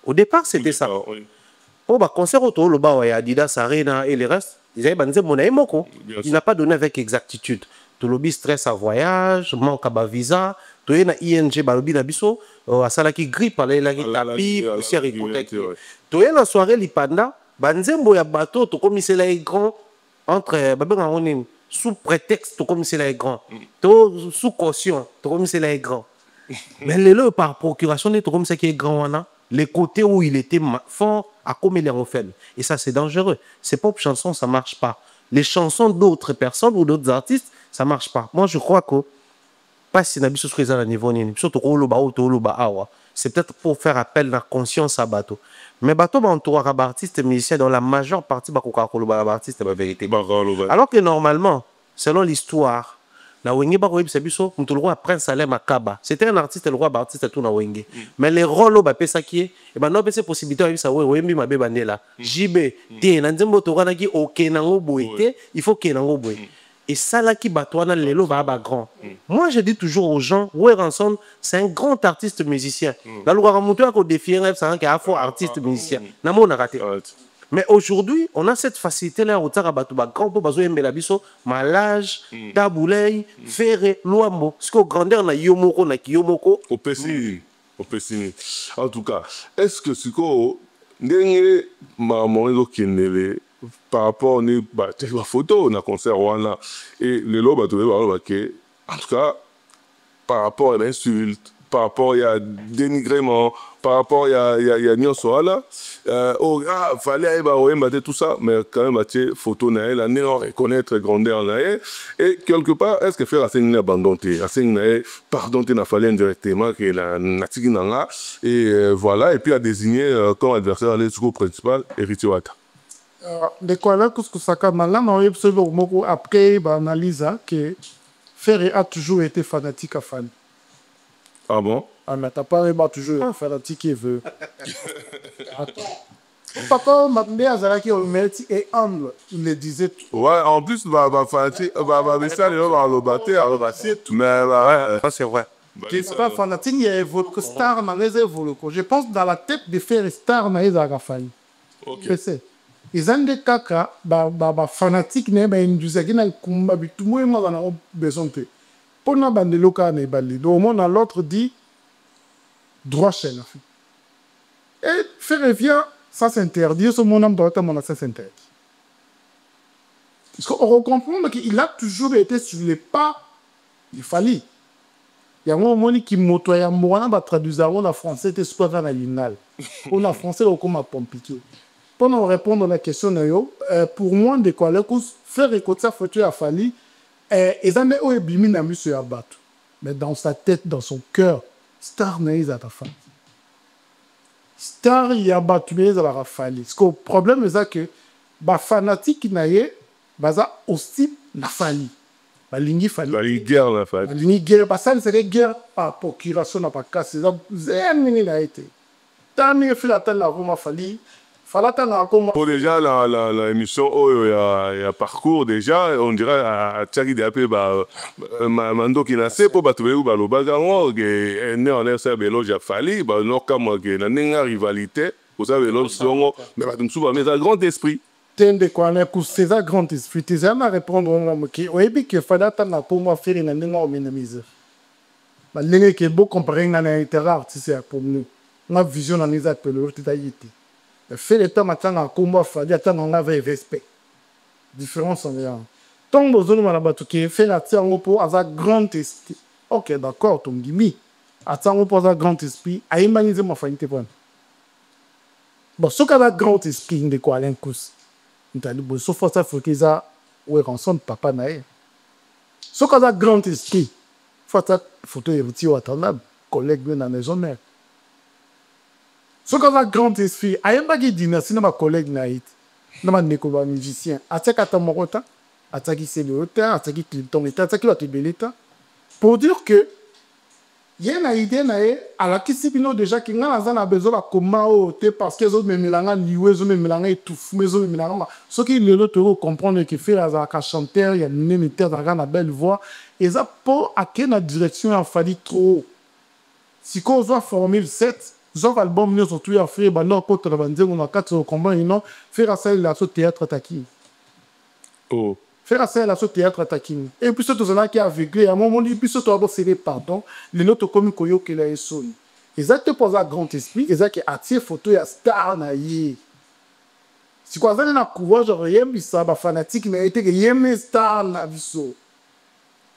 Speaker 4: Au départ, c'était ça. Pour le concert au Tolo Bango, Adidas, Arena et les restes, ils avaient bannisé mon Moko. Il n'a pas donné avec exactitude. Tolobi stress à voyage, manque à visa. Tu es na ING balobi na biso asala ki grippe ala la tapi aussi récolter. Tu es na soirée lipanda banzembo ya bateau to comme c'est là grand entre babanga on sous prétexte to comme c'est là grand. To sous caution to comme c'est là grand. Mais le par procuration to comme c'est qui est grand wana les côtés où il était fort à comme il est en fait. Et ça c'est dangereux. Ces pop chansons ça marche pas. Les chansons d'autres personnes ou d'autres artistes ça marche pas. Moi je crois que pas si nabiso sur à niveau ni surtout c'est peut-être pour faire appel à la conscience à bateau mais bateau ba entourage artiste musicien dans la majeure partie ba koka koloba artiste ba vérité alors que normalement selon l'histoire na wenge ba koyebisa biso mutu le roi prince Salem Akaba c'était un artiste le roi artiste tout na wenge mais les rôles ba pesa qui et ben no pesa possibilité de ça wembi mabe bandela JB te na nzembo to kana ki okenango boité il faut kenango boy. Et ça là qui bat toi dans les lots va grand. Moi je dis toujours aux gens, ouais Ranson, c'est un grand artiste musicien. La loi remonter à défier rêve c'est un qui est artiste musicien. N'a on a raté. Mais aujourd'hui, on a cette facilité là au tarabatu ba grand pour bazoyer mbelabiso, malage, taboulay, ferré, loambo. Ce que grandeur na yomoko na kiyomoko
Speaker 2: au pesini. En tout cas, est-ce que ce que ndenge maman do kenele par rapport à la photo, on a concert Rwanda. Et le lot, en tout cas, par rapport à l'insulte, par rapport à dénigrement, par rapport à Nyoso, il fallait tout ça, mais quand même, photo, la reconnaître grandeur. Et quelque part, est-ce que faire la scène abandonnée? La scène, pardon, il fallait indirectement que la natique nanga, et voilà, et puis à désigner comme adversaire le discours principal, Héritier Wata.
Speaker 3: De quoi là, qu'est-ce que ça a maintenant, après, analyse que Ferré a toujours été fanatique à fan.
Speaker 2: Ah bon?
Speaker 3: Ah, mais t'as pas toujours un fanatique qui veut. Attends. Papa m'a dit à Zara qui est humble, il le disait.
Speaker 2: Ouais, en plus, fanatique,
Speaker 4: Ça, c'est vrai.
Speaker 3: Qui n'est pas fanatique, il y a évolué, star dans les évolués. Je pense dans la tête de faire star dans les agafani.
Speaker 2: Ok.
Speaker 3: Ils ont des caca, fanatique, mais ils disent qu'ils n'ont pas tout le monde a besoin de. Pour nous, les locaux ne balent pas. Au moins, l'autre dit droit chaîne. Et faire vient, ça s'interdit. Ce mon âme doit être ça s'interdit. Parce qu'on comprend qu'il a toujours été sur les pas. Il fallait. Il y a un moment qui m'a traduit en français, c'était super original. En français, on a compliqué. Pour répondre à la question, pour moi, de quoi faire écouter sa photo à Fali, ils ont eu bimi na monsieur Abatou. Mais dans sa tête, dans son cœur, star n'est pas ta femme. Star y a battu mais à la Fali. Parce que le problème c'est que les fanatiques n'aient pas aussi la Fali. La ligne Fali.
Speaker 2: La guerre la Fali.
Speaker 3: La ligne guerre, parce que c'est guerre par procuration n'a pas cassé. C'est n'a été. Tant mieux fait la telle la Roma Fali.
Speaker 2: Pour déjà l'émission il y a parcours déjà on dirait à Tchaki d'appel mando qui n'a pas pour battre ou le bagarre que né en RC Belo j'ai fallu non comme que la n'inga rivalité vous savez l'autre son mais pas souvent mais un grand esprit
Speaker 3: tende quoi on est c'est un grand esprit tu sais à répondre on qui au début que fallait attendre pour moi faire une n'inga au minimise la ligne qui est beau comparer dans l'intérieur tu sais pour nous ma vision dans les appels le détaillité fait le temps maintenant en combat fallait attendre on avait respect différence en rien tant besoin de la qui fait la tienne pour avoir grand esprit ok d'accord ton gimi attends pour avoir grand esprit à humaniser ma famille te prendre bon ce qu'a grand esprit de quoi l'incous n'tali bon sauf ça faut qu'ils a ouais rançon papa nae ce qu'a grand esprit faut ça photo héritier ou attendable collègue dans la maison mère. Ce qu'on a grand esprit, à un bagage dynastie, ma collègue naït, ma nécoba musicien, à ce qu'à ta morota, à ce qui c'est le hôtel, à ce qui ton état, à ce qui va te l'état, pour dire que il y a une idée naïe, à la qui s'épino déjà qui n'a pas besoin de comment ôter parce que les autres me mélangent, les autres me mélangent, étouffent, les autres me mélangent. Ce qui le autre comprendre que fait la chanteur, il y a une émetteur dans la belle voix, et ça pour à quelle direction il a fallu trop. Si qu'on soit formule 7, Zov album nous surtout à faire bah non contre la bande on a quatre combat et non faire ça la so théâtre attacking.
Speaker 2: Oh.
Speaker 3: Faire ça la so théâtre attacking. Et puis surtout cela qui a vécu à un moment dit puis surtout avoir cédé pardon les notes comme koyo que la son. Exact pour un grand esprit exact qui attire photo ya star na yi. Si quoi ça na courage rien ça ba fanatique mais était que yem star na biso.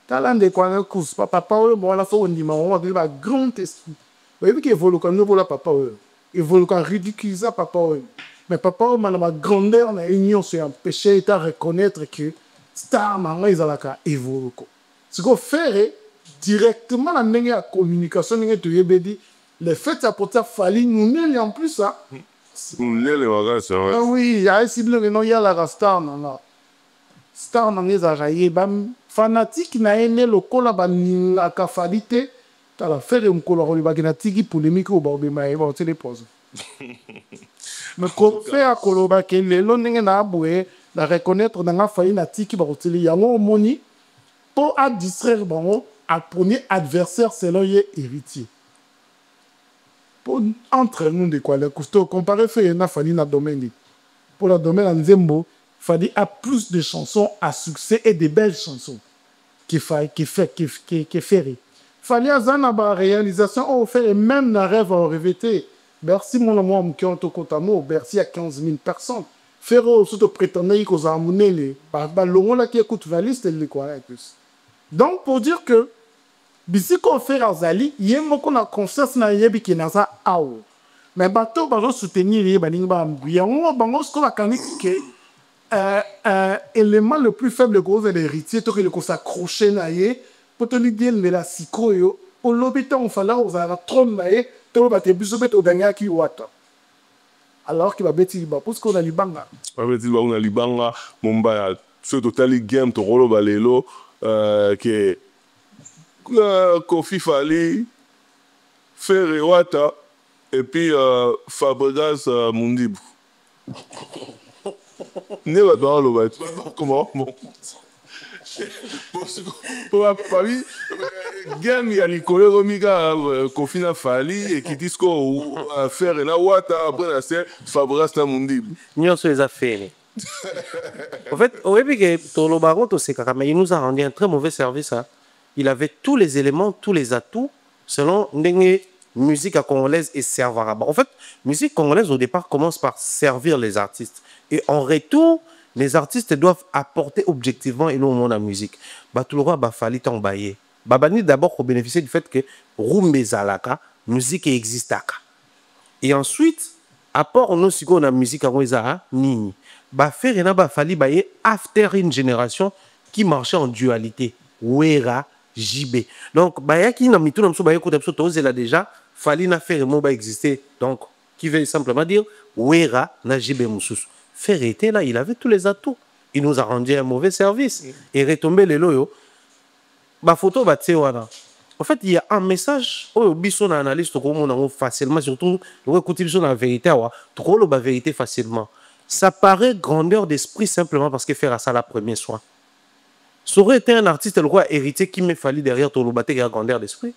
Speaker 3: Talent de quoi ne cause papa bon la fois on dit on va grand esprit. Vous voyez qu'il évolue comme nous pour la papa. Il évolue comme ridiculiser papa. Mais papa, ma grandeur, la union, c'est un péché à reconnaître que star, maman, ils ont la évoluer. Ce qu'on fait directement dans la communication, le fait de porter fallu nous mêler en plus ça.
Speaker 2: Nous mêler c'est vrai.
Speaker 3: Ah oui, il y a un cible que non, il y a la star, non. Star, non, les araillés, fanatique, n'a aimé le col à la cafalité. T'as la fait un color de bagnatiki polémique au bord de ma éva les poses. Mais qu'on fait à coloba que les longs n'a aboué la reconnaître dans la faille natiki baroteli yango moni pour à distraire bon à premier adversaire c'est l'œil héritier. Pour entre nous de quoi le costaud comparé fait na faille na domaine. Pour la domaine en Zembo, fallait à plus de chansons à succès et de belles chansons qui fait fallait avoir une réalisation, on fait même un rêve en rêveté. Bercy, mon amour, qui ont au Bercy à 15 000 personnes. faire surtout prétendre qu'ils ont amené les longs là qui écoutent valise c'est quoi plus. Donc pour dire que bisi qu'on fait Azali, il y a beaucoup de conscience na yebi qui na ça aou. Mais bateau bazo soutenir les baninga mbouya on bango ce qu'on a quand que élément le plus faible gros est l'héritier toi que le s'accrocher na ye pour te dire de la siko yo au lobita on fala aux ala trône na ye to ba te biso bet au dernier qui wata. Alors qu'il va bêtir parce qu'on a libanga.
Speaker 2: Va bêtir on a libanga momba ce total game to rolo balelo que Kofi Fali Ferre Wata et puis Fabregas Mundibou. Ne va pas le comment bon. Pour Paris, game il y a les collègues Omega Kofi Fali et qui disent qu'on Ferre na Wata après la série Fabregas Mundibou.
Speaker 4: Nous sommes les affaires. En fait, au début que Tolo Baron, il nous a rendu un très mauvais service. Hein. Il avait tous les éléments, tous les atouts, selon la musique congolaise et servira. En fait, musique congolaise au départ commence par servir les artistes. Et en retour, les artistes doivent apporter objectivement et non au monde la musique. Tout le roi Bafali Tambaye. Babani d'abord pour bénéficier du fait que Rumbe Zalaka, musique existe. Et ensuite, apport nous si on a musique à Weza Nini. Faire et Bafali Baye after une génération qui marchait en dualité. Wera JB. Donc, qui n'a mis tout le monde déjà, Fali n'a fait un exister. Donc, qui veut simplement dire Wera na JB Moussous. Faire était là, il avait tous les atouts. Il nous a rendu un mauvais service. Et retombé les loyaux. Photo wana. En fait, il y a un message, oh, bison analyse facilement, surtout, écouter la vérité, trop la vérité facilement. Ça paraît grandeur d'esprit simplement parce que faire ça la première soin. Ça aurait été un artiste, le roi héritier qui m'a fallu derrière ton lobaté qui a grandeur d'esprit.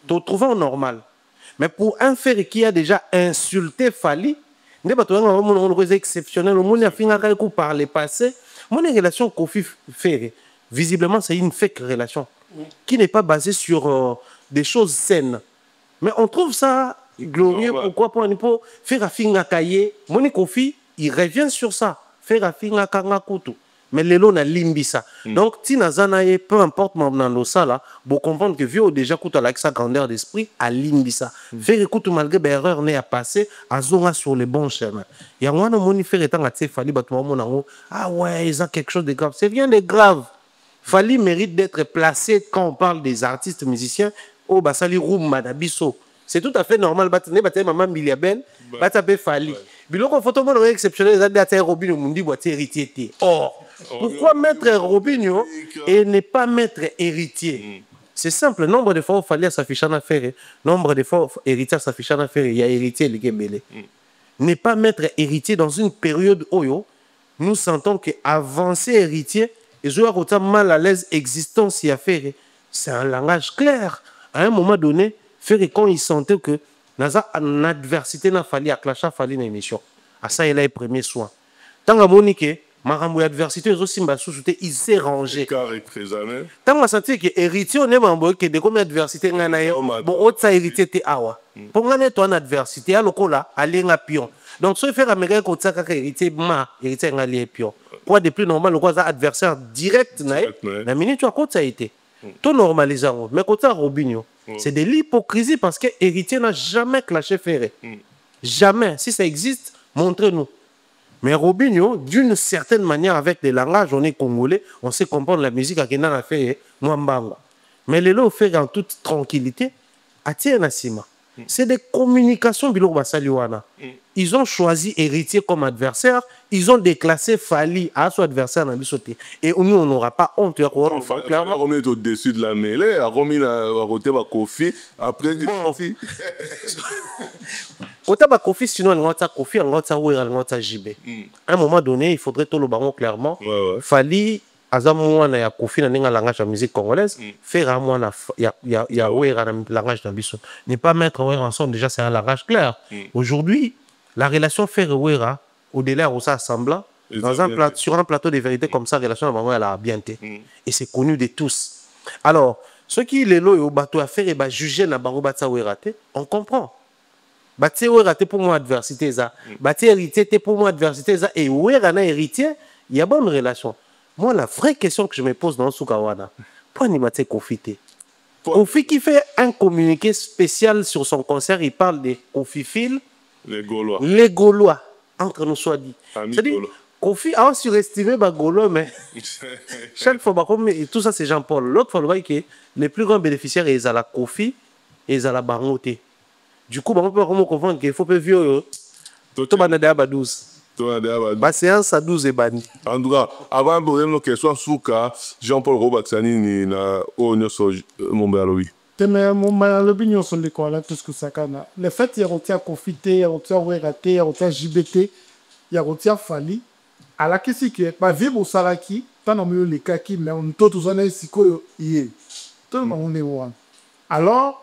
Speaker 4: Tu trouves normal. Mais pour un frère qui a déjà insulté Fali, c'est exceptionnel. Le monde a fini par le passé. Mon relation Kofi Ferre, visiblement, c'est une fake relation qui n'est pas basée sur des choses saines. Mais on trouve ça glorieux. Pourquoi pour faire un film à Kaye, mon Kofi, il revient sur ça. Faire un film à Kangakutu. Mais les lots n'a limbisa. Donc, Tinazanaye, peu importe mon dans ça là, pour comprendre que vieux déjà coûte avec sa grandeur d'esprit à limbisa. Faire écoute malgré l'erreur n'est à passer à zonga sur les bons chemins. Il y a un moment faire étant à Fali Batouamon ah ouais, ils ont quelque chose de grave. C'est rien de grave. Fali mérite d'être placé quand on parle des artistes musiciens au Basali Roum Madabiso. C'est tout à fait normal. Batane maman Miliaben, Batabe Fali. Biloko photo mon exceptionnel, les adhérents Robinho Mundi boîtier héritier. Or, pourquoi mettre Robinho et ne pas mettre héritier? C'est simple. Nombre de fois, il fallait s'afficher en affaire. Nombre de fois, héritier s'afficher en affaire. Il y a héritier, les Gébélé. Ne pas mettre héritier dans une période où nous sentons qu'avancer héritier, et je vois mal à l'aise existence y a fait. C'est un langage clair. À un moment donné, faire quand il sentait que dans une adversité, il fallait acclacher, il fallait une émission. À ça, il a eu premier soin. Tant que Monique, Marambo adversité, il s'est rangé. Tant que senti que héritier, on est membre que de combien d'adversité on a eu. Bon, autre héritier t'es awa. Pour gagner ton adversité, alors qu'on a allé un pion. Donc, si on fait américain comme ça, héritier héritier on a allé pion. Quoi de plus normal, on a adversaire direct, la minute tu as quoi ça a été. Tout normalisant. Mais quand tu as Robinho, c'est de l'hypocrisie parce que héritier n'a jamais clashé Ferré. Jamais. Si ça existe, montrez-nous. Mais Robinho, d'une certaine manière, avec des langages, on est congolais, on sait comprendre la musique à Kenan a fait Mwambanga. Mais les lots fait en toute tranquillité, à Tienasima. C'est des communications Bilo Basaliwana. Ils ont choisi héritier comme adversaire, ils ont déclassé Fali à son adversaire dans Bissoté. Et nous, on n'aura pas honte.
Speaker 2: Clairement, on est au-dessus de la mêlée, on a roté Kofi, après Kofi.
Speaker 4: Autant Kofi, sinon on a Kofi, on a JB. À un moment donné, il faudrait tout le baron clairement. Fali, Azamouana ya Kofi na ninga langage de musique congolaise, faire à moi ya langage d'ambition. Ne pas mettre ensemble, déjà c'est un langage clair. Aujourd'hui, la relation Ferre-Wera, au-delà de ça semblant, sur un plateau de vérité comme ça, la relation elle a bien été. Et c'est connu de tous. Alors, ceux qui les loyaux, bateau à faire et juger na bango batsa Wera, on comprend. Bâti ouais raté pour moi adversité ça. Bâti héritier t'es pour moi adversité ça et ouais rana héritier, il y a bonne relation. Moi la vraie question que je me pose dans Soukawana, pourquoi ni Maté Kofité? Kofi qui fait un communiqué spécial sur son concert, il parle des Kofi Phil,
Speaker 2: Les Gaulois.
Speaker 4: les Gaulois, entre nous soit dit.
Speaker 2: Amis
Speaker 4: C'est-à-dire,
Speaker 2: Gaulois.
Speaker 4: Kofi a surestimé les Gaulois, mais chaque fois, et tout ça c'est Jean-Paul. L'autre fois, que les plus grands bénéficiaires, ils ont la Kofi et ils ont la Bangoté. Du coup, on peut comprendre qu'il faut pas vieux. Tout le monde est à 12. Ma séance à 12 est banni.
Speaker 2: En tout cas, avant de poser nos questions, Jean-Paul Robaxani ni na Onyo Mombaloui.
Speaker 3: L'opinion sur l'école, tout ce que ça can. Le fait qu'il y a un confité, il y a un WRT, il y a un JBT, il y a un Fali. À la question que, ma vie au Salaki, tant on mieux les kaki, mais on tout tous on est si quoi y est. Tout le monde est loin. Alors,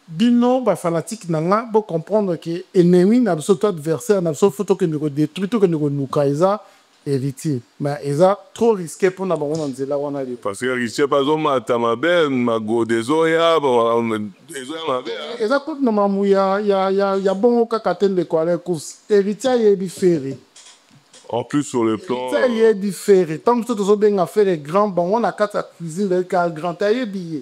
Speaker 3: bino, bah fanatique nanga, pour comprendre que ennemi n'a pas adversaire, n'a pas photo que nous détruit, tout que nous kaisa héritier. Mais ils ont trop risqué pour nous avoir dans là où on a des.
Speaker 2: Parce que héritier pas zo ma tamabe, ma go des oya, des oya ma be.
Speaker 3: Ils ont tout normalement il y a bon au cacaten de quoi les courses. Héritier est différé.
Speaker 2: En plus sur le plan.
Speaker 3: Héritier est différé. Tant que tout bien à faire les grands, bon on a quatre à cuisine les grand taillé billet.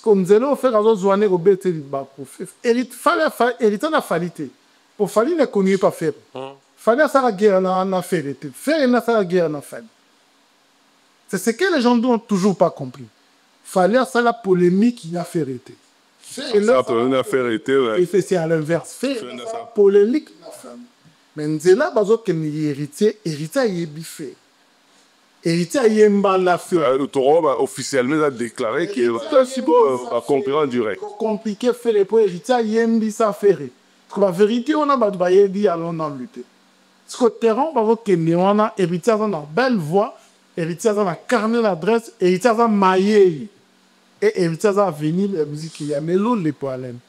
Speaker 3: Comme nous allons faire un journée au BT du bas pour héritier n'a falité. Pour fali ne connaît pas faire. Fallait ça la guerre en affaire. Faire une ça la guerre en affaire. C'est ce que les gens n'ont toujours pas compris. Fallait ça la polémique qui a fait arrêter.
Speaker 2: Ça peut une affaire été.
Speaker 3: Et c'est à l'inverse. Faire une polémique en affaire. Mais nous là parce que ni héritier est biffé. Héritier est mal la faire.
Speaker 2: Le taureau officiellement a déclaré qu'il va concurrent direct.
Speaker 3: Compliqué faire les points héritier est mis ça faire. La vérité on a battu dit allons en lutter. Ce que terrain parce que on a héritier dans la belle voix, héritier dans la carnet l'adresse, héritier dans maillé et héritier dans venir la musique il y a mélo les problèmes.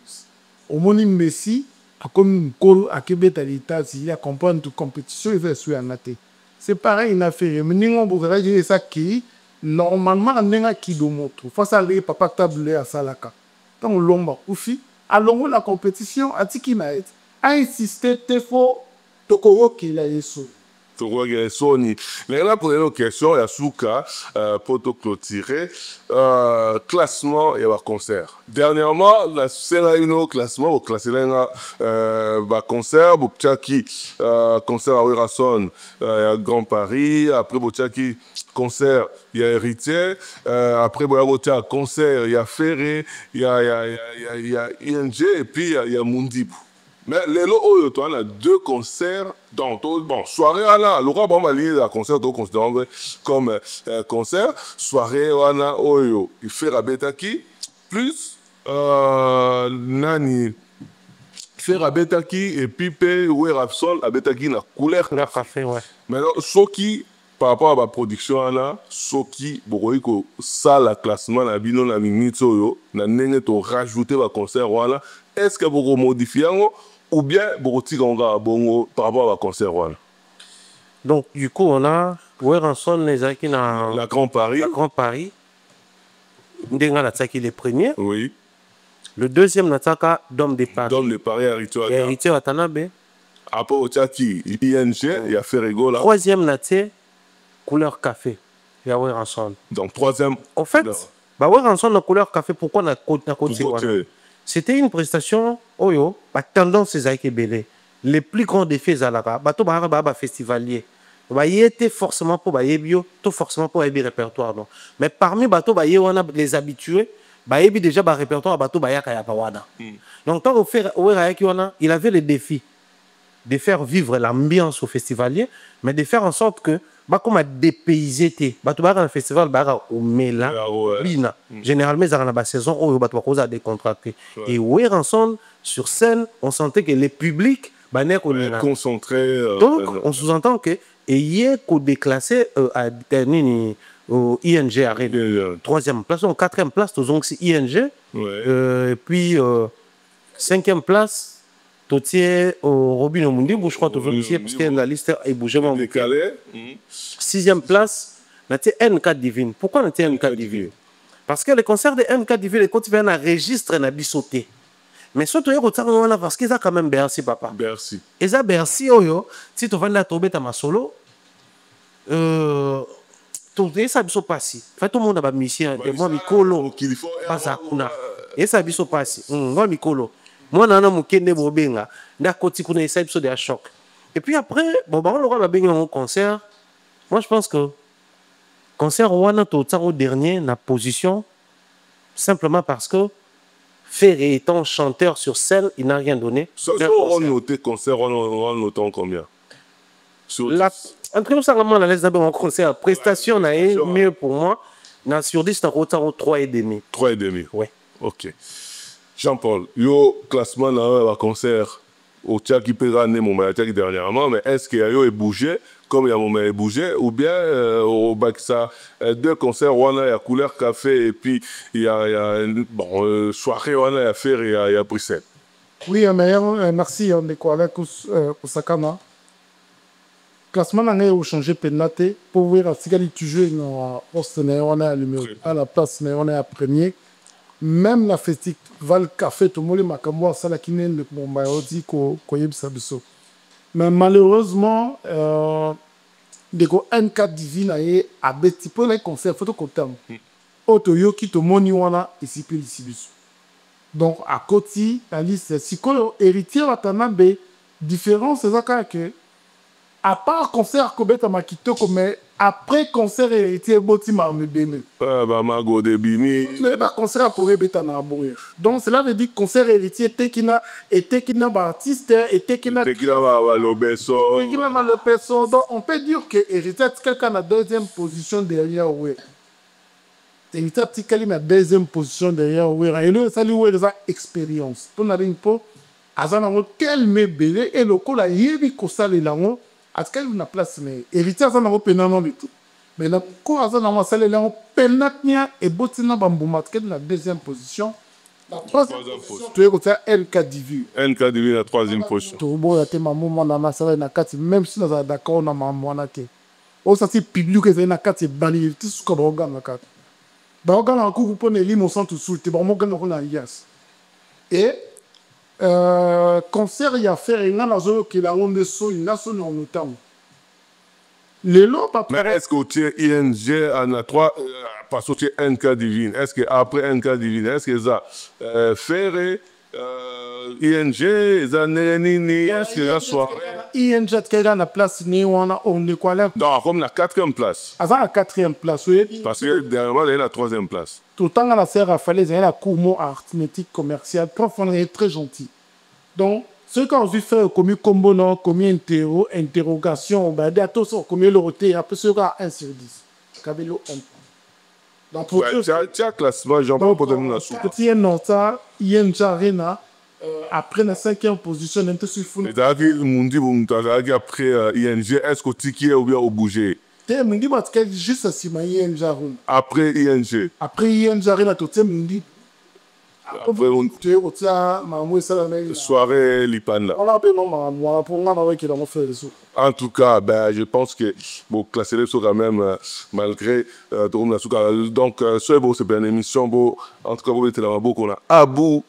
Speaker 3: Au monde Messi a comme une col à Québec à l'état s'il y a comprendre toute compétition il va sur un athée. C'est pareil une affaire mais nous on pourrait dire ça qui normalement on n'a qui do montre face à les papa tablé à Salaka. Tant l'ombre oufi allons la compétition à Tikimaet a insisté te faut Tokoro qui l'a yeso.
Speaker 2: Tokoro qui l'a yeso ni. Mais là pour les questions il y a Souka pour te clôturer classement et concert. Dernièrement la scène une classement au classé là concert Bopchaki concert à Werason à Grand Paris après Bopchaki concert il y a Héritier après Boyabotia concert il y a Ferré il y a ING et puis il y a Mundip. Mais les lots, on a deux concerts dans bon soirée là, le roi bon lié à concert donc considérant comme concert soirée on a oyo il fait Rabetaki plus nani fait Rabetaki et puis ouais Rapsol Rabetaki na couleur
Speaker 4: la café ouais.
Speaker 2: Maintenant ce qui par rapport à la production là ce qui beaucoup que ça la classement la bino la minute oyo na nene to rajouter le concert voilà est-ce que vous modifiez ou bien vous bon par rapport à concert voilà.
Speaker 4: Donc du coup on a Weranson les acquis dans
Speaker 2: la Grand Paris.
Speaker 4: La Grand Paris. Ndenga la tsaki les premiers.
Speaker 2: Oui.
Speaker 4: Le deuxième nataka Dom de Paris.
Speaker 2: Dom de Paris
Speaker 4: héritier Watanabe.
Speaker 2: Après au Tchaki ING il y a Ferrego là.
Speaker 4: Troisième naté couleur café. Il y a Weranson.
Speaker 2: Donc troisième.
Speaker 4: En fait bah Weranson la couleur café pourquoi na côté c'était une prestation oyo ba tendance ces aïké belé les plus grands défis zalaka bato ba festivalier ba yété forcément pour ba yebio tout forcément pour yebi répertoire non mais parmi bato ba wana les habitués ba yebi déjà ba répertoire bato ba yaka ya wana donc tant au faire il avait le défi de faire vivre l'ambiance au festivalier mais de faire en sorte que comme à dépayser té bato ba un festival ba au mela bina généralement ils ont la saison où bato cause à décontracter et Weranson sur scène on sentait que les publics ba n'est
Speaker 2: concentré
Speaker 4: donc on sous-entend que et hier qu'on déclassé à dernier au ING arrêt troisième place ou quatrième place donc c'est ING et puis cinquième place Totier au Robin Omundi, je crois que parce que la liste est bougée. Sixième place, c'était NK Divine. Pourquoi NK Divine? Parce que le concert de NK Divine, quand tu viens à registre, na bisoté. Mais surtout, parce qu'ils ont quand même Bercy, papa.
Speaker 2: Bercy.
Speaker 4: Ils ont Bercy, oh, si tu vas la tomber à ma solo, tu sais, ça passe. Fait tout le monde a mission. Moi, Mikolo. Pas ça, kuna. Et ça passe. Moi, Mikolo. Moi, nana mukende bobenga. N'a côté kuna ça de choc. Et puis après, bon, on aura un concert. Moi, je pense que concert wana au dernier na position simplement parce que Ferré étant chanteur sur scène, il n'a rien donné.
Speaker 2: On noté concert, on note combien?
Speaker 4: Entre nous, ça vraiment, on laisse d'abord un concert. Prestation, est mieux pour moi. Sur 10, c'est un 3,5.
Speaker 2: 3,5.
Speaker 4: Oui.
Speaker 2: Ok. Jean-Paul, yo classement dans un concert au Tchaki Pérane, mon matin dernièrement, mais est-ce qu'il y a eu bougé comme il y a mon matin bougé ou bien au Baksa, deux concerts, il y a Couleur Café et puis il y a bon, soirée, il y a Fer et il y a Bruxelles.
Speaker 3: Oui, merci, on est quoi là, Kusakana. Classement n'a pas changé pénalité pour voir si tu joues dans on est à la place mais on est à premier. Même la festival café tout le monde m'a comme moi ça la qui n'est le bon dit qu'on sabiso. Mais malheureusement des go N4 divine a petit peu les concerts photo comptable. Auto yo qui to moni wana ici puis ici. Donc à côté la liste si ko héritier watana be différence c'est ça que à part concert Kobeta Makito mais après concert héritier boti ma me bene.
Speaker 2: Bah mago de bini.
Speaker 3: Mais bah concert pour beta na bourrir. Donc cela veut dire concert héritier tekina et tekina ba artiste et tekina
Speaker 2: va le beso.
Speaker 3: Tekina va le beso. Donc on peut dire que héritier quelqu'un à deuxième position derrière ouais. Héritier quelqu'un à deuxième position derrière ouais. Et le salut ouais des expérience. Ton a une po azana quel me belé et le ko la yebi ko sale lango. Est-ce qu'elle a une place mais héritier ça n'a pas non du tout mais là quoi ça n'a pas salé là on penatnia et botina bamboumat qui est la deuxième position la troisième position tu es côté NK Divu
Speaker 2: la troisième position
Speaker 3: tout bon là t'es maman na ça na quatre même si nous d'accord na maman na té au senti public que c'est na quatre bani tout ce qu'on regarde na quatre bah on regarde encore pour les limons sans tout soulte bon on regarde on a yes et concert il y a faire il y a la zone qui la ronde so il a son en notamment les lots pas
Speaker 2: mais est-ce que tu es ING en a trois parce que tu es NK Divine est-ce que après NK Divine est-ce que ça Ferré ING ça n'est est-ce que la soirée
Speaker 3: ING qui est la place ni on est quoi là
Speaker 2: non comme la quatrième place
Speaker 3: avant la quatrième place oui
Speaker 2: parce que dernièrement il y a la troisième place
Speaker 3: tout le temps à la serre à falaise il y a la courmo arithmétique commerciale profond est très gentil donc ceux qui ont vu faire comme combo non comme interrogation bah des tous comme le roté après sera 1 sur 10 cabello 1 donc pour
Speaker 2: tu as classement Jean-Paul pour donner la soupe
Speaker 3: petit nota ING Arena après la 5e position d'un sur fou
Speaker 2: mais après ING est-ce que tu es ou bien au bouger
Speaker 3: me dit parce que juste à Sima ING Arena
Speaker 2: après ING
Speaker 3: Arena tout le monde dit après tu es au tia mamou ça la
Speaker 2: soirée Lipana
Speaker 3: on appelle non pour moi avec il a fait les sous
Speaker 2: en tout cas ben je pense que bon classer les sous quand même malgré donc ce beau c'est une émission beau en tout cas vous êtes là beaucoup on a Abou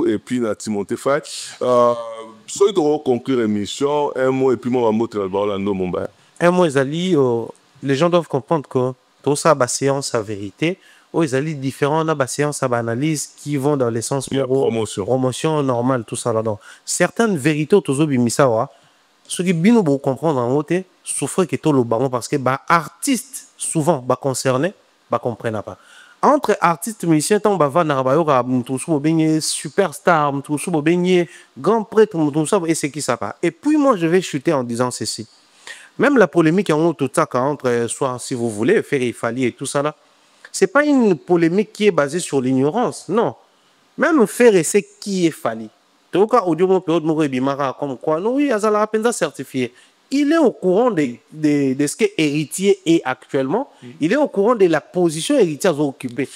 Speaker 2: et puis na Timothée Faye ce de conclure l'émission un mot et puis moi on va monter le ballon dans mon bain
Speaker 4: un mot Zali les gens doivent comprendre que tout ça bah séance à vérité ils allaient différents on a des séances à analyse qui vont dans le sens promotion normale tout ça là-dedans certaines vérités autour de Misawa ceux qui bien nous comprendre en haut souffrent que tout le baron parce que bah artistes souvent bah concernés bah comprennent pas entre artistes musiciens tant bah va n'arbayoka tout ça bien superstar tout ça bien grand prêtre tout ça et c'est qui ça pas et puis moi je vais chuter en disant ceci même la polémique en haut tout ça entre soit si vous voulez faire Ifali et tout ça là c'est pas une polémique qui est basée sur l'ignorance, non. Même faire essayer qui est fallu. En tout cas, audio comme quoi, non, oui, il a peine certifié. Il est au courant de ce que héritier est actuellement. Il est au courant de la position héritière occupée.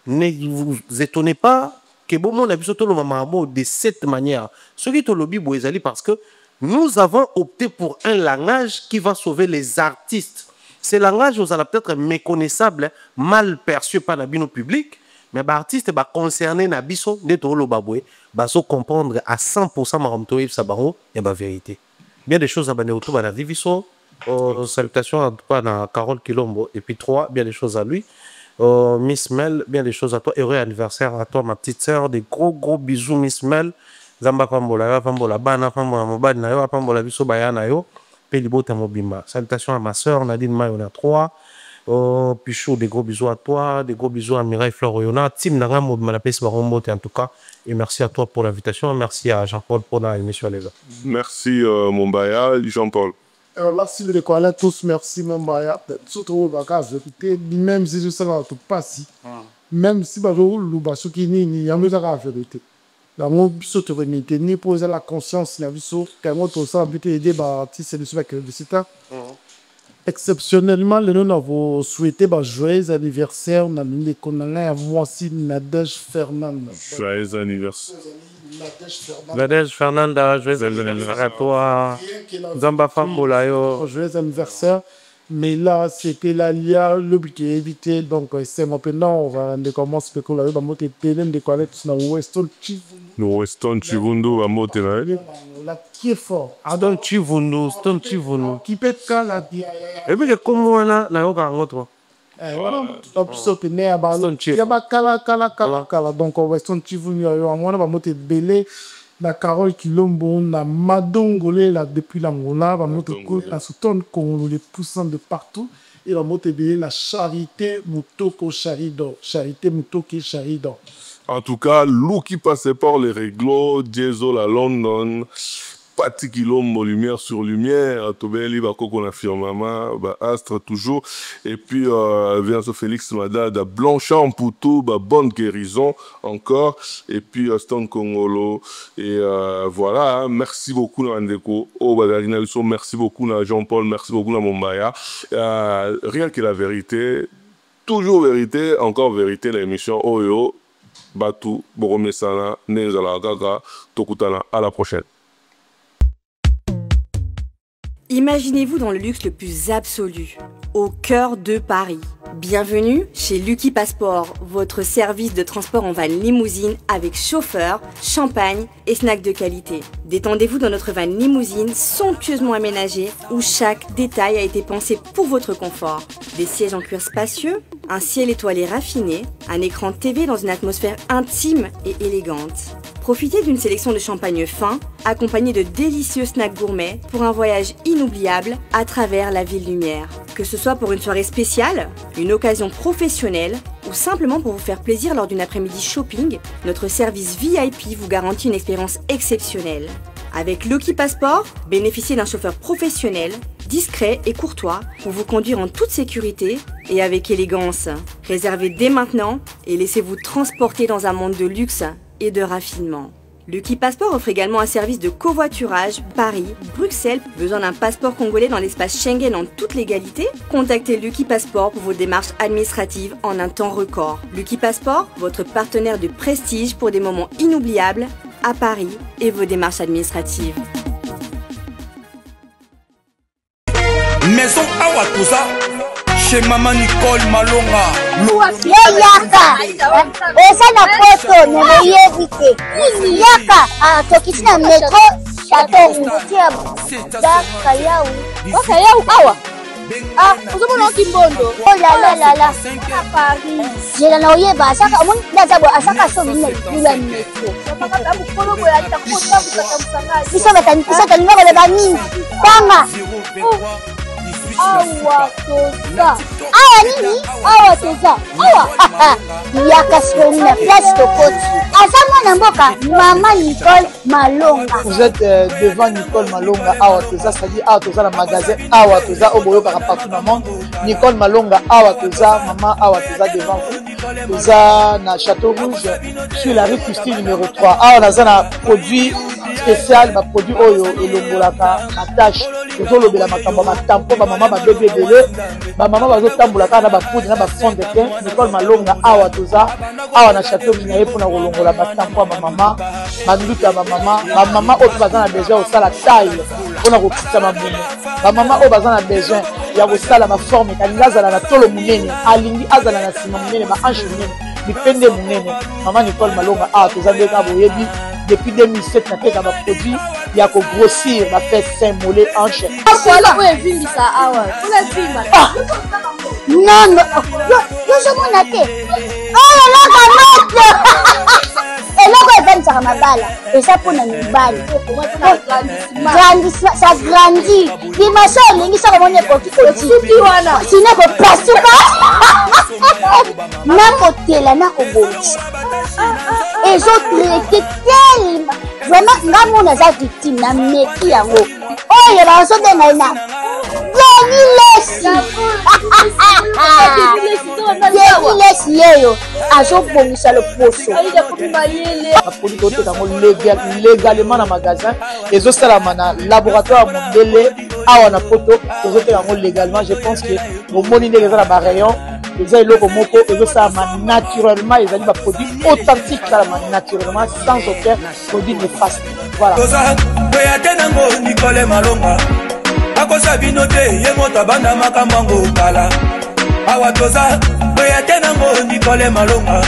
Speaker 4: Ne vous étonnez pas que bon monde a vu surtout le maman de cette manière. Ce qui est au lobby parce que nous avons opté pour un langage qui va sauver les artistes. Ce langage vous allez peut-être méconnaissable, mal perçu par la bino public, mais les artistes concernés na biso de to lo babwe baso comprendre à 100% maramto Yves Sabaro et la vérité. Bien des choses à baner autour de la vie biso. Salutations à toi dans Carole Kilombo et puis 3 bien des choses à lui. Miss Mel, bien des choses à toi. Heureux anniversaire à toi, ma petite sœur. Des gros bisous, Miss Mel. Zamba Pambola, Pambola Bana, Pambola Mobad Nayo, Pambola Biso Bayana Yo, Pelibo Tamobimba. Salutations à ma sœur Nadine Mayona 3. Pichou, des gros bisous à toi. Des gros bisous à Mireille Floriona. Tim Nagam, Malapes Barombo, en tout cas. Et merci à toi pour l'invitation. Merci à Jean-Paul pour l'émission, les gars.
Speaker 2: Merci, Mombaya, Jean-Paul.
Speaker 3: Alors là, si vous connaissez tous, merci, Mombaya. Surtout, même si je sais que pas si. Même si vous avez il y a la vérité. La mobilité de ni poser la conscience, il y a vu ça, quand on s'est habitué à aider les artistes et les visiteurs. Exceptionnellement, nous avons souhaité un joyeux anniversaire. Nous avons voici Nadège Fernanda.
Speaker 2: Joyeux anniversaire.
Speaker 4: Nadège Fernanda, joyeux anniversaire à toi. Zamba Fambola yo.
Speaker 3: Joyeux anniversaire. Mais là, c'était là, il y a le but qui est évité. Donc, c'est maintenant, on va commencer à faire des mots de toilettes dans Weston Chivundu.
Speaker 2: Nous Weston Chivundu, à monter là.
Speaker 3: Là, qui est fort.
Speaker 4: Adon Chivundu, Stone Chivundu.
Speaker 3: Qui peut être là.
Speaker 4: Et puis, comment on a un autre?
Speaker 3: Voilà, il y a Kala. Donc, Weston Chivundu, on va monter belé. La Carole Kilombo, la Madongolé, là, depuis la Mola, va monter la soutane qu'on les poussant de partout. Et va monter la charité Moutoko Charido. Charité Moutoko Charido.
Speaker 2: En tout cas, l'eau qui passait par les réglos, Diesel à London, Pati Kilombo, lumière sur lumière, Tobeli, Bakoko, la firmama, Astre toujours. Et puis, Vincent Félix Madada, Blanchard Poutou, bonne guérison encore. Et puis, Stone Congolo. Et voilà, merci beaucoup, Nandeko. Merci beaucoup, Jean-Paul. Merci beaucoup, Mombaya. Rien que la vérité. Toujours vérité, encore vérité, l'émission Oyo. Batu, Boromesana, Nezala Gaga, Tokutana. À la prochaine.
Speaker 5: Imaginez-vous dans le luxe le plus absolu, au cœur de Paris. Bienvenue chez Lucky Passport, votre service de transport en van limousine avec chauffeur, champagne et snacks de qualité. Détendez-vous dans notre van limousine somptueusement aménagée où chaque détail a été pensé pour votre confort. Des sièges en cuir spacieux, un ciel étoilé raffiné, un écran TV dans une atmosphère intime et élégante. Profitez d'une sélection de champagne fin, accompagnée de délicieux snacks gourmets pour un voyage inoubliable à travers la ville lumière. Que ce soit pour une soirée spéciale, une occasion professionnelle ou simplement pour vous faire plaisir lors d'une après-midi shopping, notre service VIP vous garantit une expérience exceptionnelle. Avec Lucky Passport, bénéficiez d'un chauffeur professionnel, discret et courtois pour vous conduire en toute sécurité et avec élégance. Réservez dès maintenant et laissez-vous transporter dans un monde de luxe et de raffinement. Lucky Passport offre également un service de covoiturage Paris, Bruxelles. Besoin d'un passeport congolais dans l'espace Schengen en toute légalité? Contactez Lucky Passport pour vos démarches administratives en un temps record. Lucky Passport, votre partenaire de prestige pour des moments inoubliables à Paris et vos démarches administratives.
Speaker 7: Maison Awatusa chez Maman Nicole Malonga.
Speaker 8: Yaka eza na poto nemoyebi te yaka tokisi na metro chateau tia dakayau okayau awa ozomona okimbondo olalala na Paris jela na oyeba asaka omoni ndazabo asaka somi na metro biso batalinga koleba mingi tanga awa toza awa nini awa toza awa yaka sikoni na place tokoti aza mwana mboka Maman Nicole Malonga.
Speaker 9: Vous êtes devant Nicole Malonga awa toza, c'est-à-dire awa toza na magasin awa toza oboyokaka partout dans le monde. Nicole Malonga awa toza, maman awa toza devant vous. Toza na Château Rouge sur la rue Custine numéro 3. Awa naza na produit spécial, ba produit oyo elongolaka na tâche. Tozolobela makambo matampo ba mama ba bébé belé, ba mama bazotambola kana ba poudre na ba fond de teint. Nicole Malonga awa toza, awa na Château Rouge na pona kolongola matampo ba mama, banduka ba mama oyo bazana besoin osala taille pona kokita mamumu. Ba mama oyo bazana besoin ya kosala ma forme kalinga azala na tolo munene, alingi azala na sima munene, ma hanche munene. lipende monene Maman Nicole Malonga toza ndeka boyebi depuis 2007 nateka ba produit ya ko grossir ba fait sein mollet hanche
Speaker 8: voilà ko evimbisa awa kuna vimba non yo je mona te la kamate eloko evanisaka mabala eza mpona mibali ça grandit dimension olingisa komona ekoki kotipi wana sine kopasuka nakotela nakobongisa ezotraite telema vraiment nga mona aza victime na meki yango oyo bazobengai na Lesi yeyo azobongisa loposo
Speaker 9: apoli toteka yango légalement na magasin ezosalama na laboratoire mondele awa na poto tozoteka yango légalement. Je pense que bomoni ndenge eza na barayon eza eloko moko ezosalama naturellement, ezali baproduit authentique esalama naturellement sans aucun produit néfaste. Voilà.
Speaker 7: Nicole Malonga akosa bino te ye moto abanda makambo kala awa toza boya tenango Nicole Malonga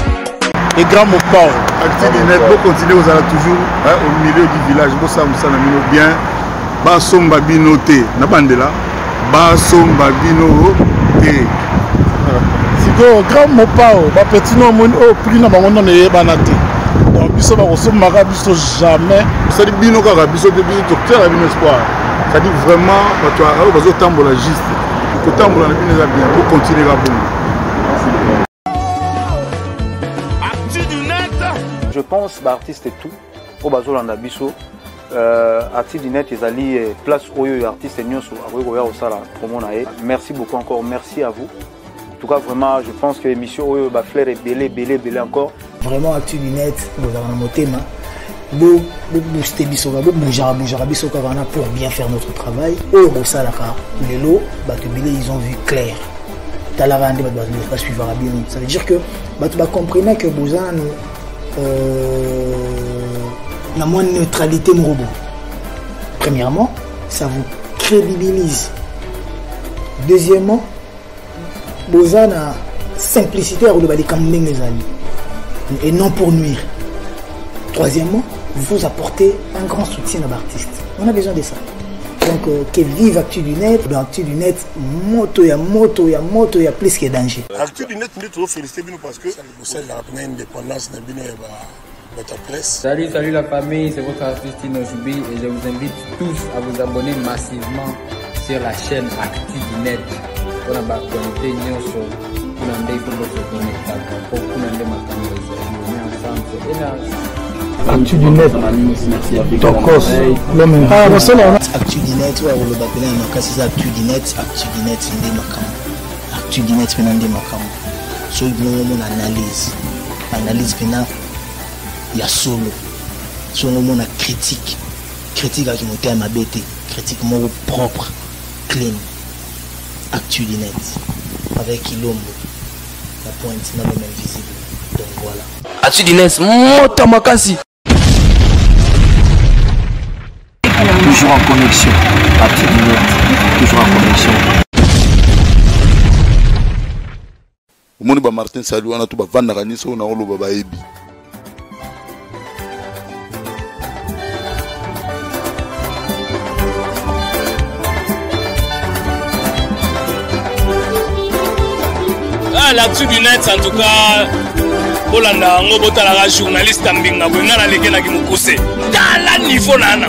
Speaker 3: et grand Mopao Actidinet pour continuer aux ala toujours au milieu du village pour ça musana mino bien ba somba bino te na bandela ba somba bino te siko grand Mopao ba petit no mon au prix na bango na yebana te donc biso ba kosomba ka biso jamais ça dit bino ka biso de bino docteur bino espoir. Ça dit vraiment, tu as besoin de tambour juste. Tu as tambour bien pour continuer à
Speaker 9: Je pense que l'artiste est tout. Au bazo landa biso, artiste du net ils allient place au artiste nyoso akoya au sala promo nae. Merci beaucoup encore, merci à vous. En tout cas vraiment, je pense que l'émission oyo ba flair est belé encore.
Speaker 10: Vraiment artiste du net, vous avez un motema. Booster bisoka bouger bisoka pour bien faire notre travail au salaka lelo batubile ils ont vu clair talavande ba suivre bien. Ça veut dire que ba comprendre que bozana la moins neutralité mon robot. Premièrement, ça vous crédibilise. Deuxièmement, bozana simplicité à redoubler comme les amis et non pour nuire. Troisièmement, vous apportez un grand soutien à l'artiste. On a besoin de ça. Donc, que vive Actu du Net. Dans Actu du Net, moto, il y a plus que danger.
Speaker 3: Actu du Net, nous devons féliciter parce que c'est la indépendance de notre presse.
Speaker 11: Salut la famille, c'est votre artiste Inojubi et je vous invite tous à vous abonner massivement sur la chaîne Actu du Net. On a connecté sur
Speaker 10: Actu du Net, Tokos, l'homme. Actu du Net, le bapelé en cas, c'est Actu du Net, c'est des macam. Actu du Net, c'est des macam. Sur mon analyse, il y a solo. Sur mon critique à qui monte à ma bête, critique mon propre, clean. Actu du Net, avec Ilombo, la pointe n'est pas même visible. Donc voilà.
Speaker 12: Actu du Net, Mota Makasi. Toujours en connexion. Actu du Net, toujours en connexion.
Speaker 3: Au monde de Martin Salou, on a tout Van Ranis, on a Olo Babaebi.
Speaker 13: L'actu du net en tout cas Bolanda ngobota la journaliste ambinga bwenga na leke na kimukuse tala niveau nana